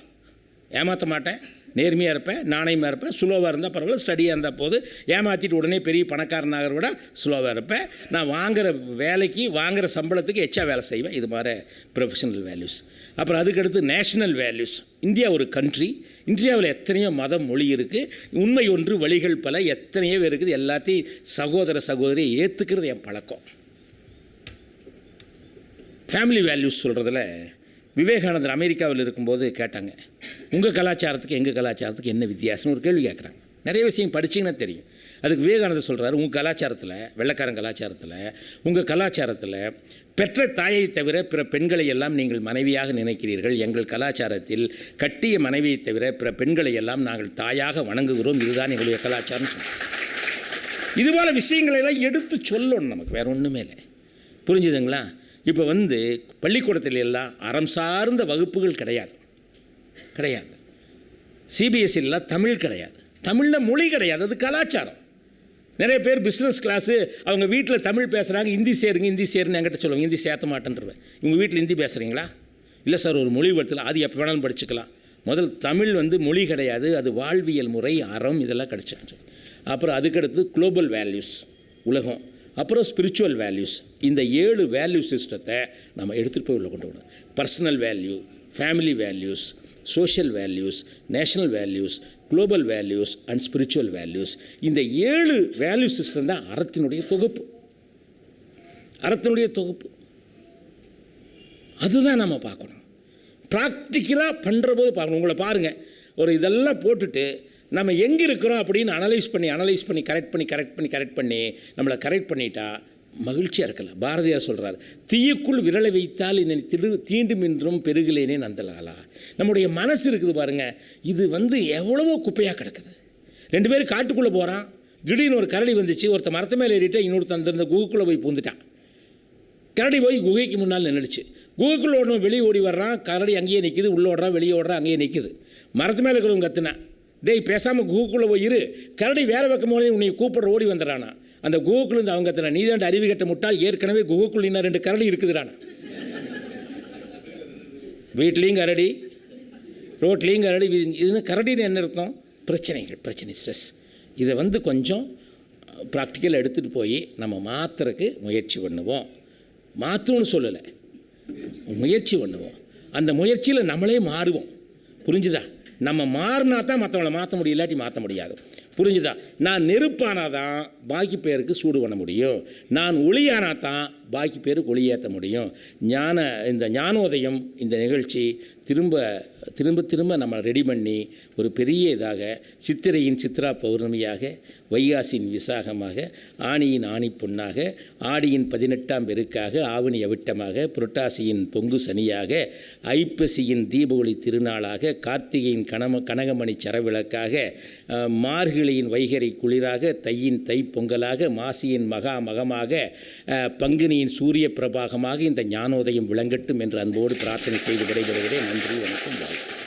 ஏமாற்ற மாட்டேன், நேர்மையாக இருப்பேன், நாணயமாக இருப்பேன், ஸ்லோவாக இருந்தால் பரவாயில்ல, ஸ்டடியாக இருந்தால் போது, ஏமாற்றிட்டு உடனே பெரிய பணக்காரனாக விட ஸ்லோவாக இருப்பேன், நான் வாங்குகிற வேலைக்கு வாங்குகிற சம்பளத்துக்கு எச்சா வேலை செய்வேன். இது மாதிரி ப்ரொஃபஷனல் வேல்யூஸ். அப்புறம் அதுக்கடுத்து நேஷ்னல் வேல்யூஸ். இந்தியா ஒரு கண்ட்ரி, இந்தியாவில் எத்தனையோ மதம், மொழி இருக்குது, உண்மை ஒன்று வழிகள் பல, எத்தனையோ இருக்குது. எல்லாத்தையும் சகோதர சகோதரியை ஏற்றுக்கிறது என் பழக்கம். ஃபேமிலி வேல்யூஸ் சொல்கிறதுல விவேகானந்தர் அமெரிக்காவில் இருக்கும்போது கேட்டாங்க, உங்கள் கலாச்சாரத்துக்கு எங்கள் கலாச்சாரத்துக்கு என்ன வித்தியாசம்னு ஒரு கேள்வி கேட்குறாங்க. நிறைய விஷயம் படிச்சிங்கன்னா தெரியும். அதுக்கு விவேகானந்தர் சொல்கிறாரு, உங்கள் கலாச்சாரத்தில், வெள்ளைக்காரன் கலாச்சாரத்தில், உங்கள் கலாச்சாரத்தில் பெற்ற தாயை தவிர பிற பெண்களை எல்லாம் நீங்கள் மனைவியாக நினைக்கிறீர்கள். எங்கள் கலாச்சாரத்தில் கட்டிய மனைவியை தவிர பிற பெண்களை எல்லாம் நாங்கள் தாயாக வணங்குகிறோம். இதுதான் எங்களுடைய கலாச்சாரம். இதுபோல் விஷயங்களெல்லாம் எடுத்து சொல்லணும், நமக்கு வேறு ஒன்றுமே இல்லை. புரிஞ்சுதுங்களா? இப்போ பள்ளிக்கூடத்தில் எல்லாம் அறம் சார்ந்த வகுப்புகள் கிடையாது. சிபிஎஸ்சிலாம் தமிழ் கிடையாது, தமிழில் மொழி கிடையாது, அது கலாச்சாரம். நிறைய பேர் பிஸ்னஸ் கிளாஸு அவங்க வீட்டில் தமிழ் பேசுகிறாங்க, ஹிந்தி சேருங்க என்கிட்ட சொல்லுவாங்க. ஹிந்தி சேர்த்த மாட்டேன்றேன். உங்கள் வீட்டில் ஹிந்தி பேசுகிறீங்களா? இல்லை சார், ஒரு மொழி வளர்த்துல அது எப்போ வேணாலும் படிச்சுக்கலாம். முதல் தமிழ் மொழி கிடையாது, அது வாழ்வியல் முறை, அறம், இதெல்லாம் கிடச்சிருக்கு. அப்புறம் அதுக்கடுத்து குளோபல் வேல்யூஸ், உலகம். அப்புறம் ஸ்பிரிச்சுவல் வேல்யூஸ். இந்த 7 வேல்யூ சிஸ்டத்தை நம்ம எடுத்துகிட்டு போய் உள்ள கொண்டு விடணும். Personal value, family values, social values, national values, global values and spiritual values. இந்த 7 வேல்யூ சிஸ்டம் தான் அறத்தினுடைய தொகுப்பு. அதுதான் நம்ம பார்க்கணும். ப்ராக்டிக்கலாக பண்ணுற போது பார்க்கணும். உங்களை பாருங்கள், ஒரு இதெல்லாம் போட்டுட்டு நம்ம எங்கே இருக்கிறோம் அப்படின்னு அனலைஸ் பண்ணி கரெக்ட் பண்ணி நம்மளை கரெக்ட் பண்ணிட்டா மகிழ்ச்சியாக இருக்கல. பாரதியார் சொல்கிறார், தீயுக்குள் விரலை வைத்தால் என்னை தீண்டும் என்றும் பெருகிலேனே நந்தலாலா. நம்முடைய மனசு இருக்குது பாருங்கள், இது எவ்வளவோ குப்பையாக கிடக்குது. 2 பேர் காட்டுக்குள்ளே போகிறான், திடீர்னு ஒரு கரடி வந்துச்சு, ஒருத்த மரத்து மேலே ஏறிட்டு இன்னொருத்த அந்த குகைக்குள்ளே போய் பூந்துட்டான். கரடி போய் குகைக்கு முன்னால் நின்றுச்சு. குகைக்குள்ளே ஓடணும், வெளியே ஓடி வர்றான், கரடி அங்கேயே நிற்கிது, உள்ளே ஓடுறான், வெளியே ஓடுறான், அங்கேயே நிற்கிது. மரத்து மேலே இருக்கிறவங்க கத்துனா, டேய் பேசாமல் குகைக்குள்ளே போய் இரு, கரடி வேலை வைக்கும் போதே உன்னை கூப்பிட்ற ஓடி வந்துடுறானா. அந்த குகைக்குள்ளேருந்து அவங்க கத்துனா, நீ தான் அறிவு கட்ட முட்டால், ஏற்கனவே குகைக்குள்ள இன்னும் 2 கரடி இருக்குதுறானா. வீட்லேயும் கரடி, ரோட்லேயும் கரடி. இதுன்னு கரடின்னு என்ன அர்த்தம்? பிரச்சனை, ஸ்ட்ரெஸ். இதை கொஞ்சம் ப்ராக்டிக்கல் எடுத்துகிட்டு போய் நம்ம மாற்றுறதுக்கு முயற்சி பண்ணுவோம். மாற்றணும்னு சொல்லலை, முயற்சி பண்ணுவோம். அந்த முயற்சியில் நம்மளே மாறுவோம். புரிஞ்சுதா? நம்ம மாறினா தான் மற்றவங்களை மாற்ற முடியும், இல்லாட்டி மாற்ற முடியாது. புரிஞ்சுதா? நான் நெருப்பானா தான் பாக்கி பேருக்கு சூடு பண்ண முடியும், நான் ஒளியானா தான் பாக்கி பேர் ஒளியேற்ற முடியும். இந்த ஞானோதயம் இந்த நிகழ்ச்சி திரும்ப நம்ம ரெடி பண்ணி ஒரு பெரிய இதாக சித்திரையின் சித்ரா பௌர்ணமியாக, வைகாசியின் விசாகமாக, ஆணியின் ஆணி பொன்னாக, ஆடியின் 18ஆம் பெருக்காக, ஆவணி அவிட்டமாக, புரட்டாசியின் பொங்கு சனியாக, ஐப்பசியின் தீப ஒளி திருநாளாக, கார்த்திகையின் கனகமணி சரவிளக்காக, மார்கழியின் வைகரை குளிராக, தையின் தை பொங்கலாக, மாசியின் மகமாக, பங்குனியின் சூரிய பிரபாகமாக இந்த ஞானோதயம் விளங்கட்டும் என்று அன்போடு பிரார்த்தனை செய்து விடைபெறுகிறேன். நன்றி, வணக்கம், வாழ்த்து.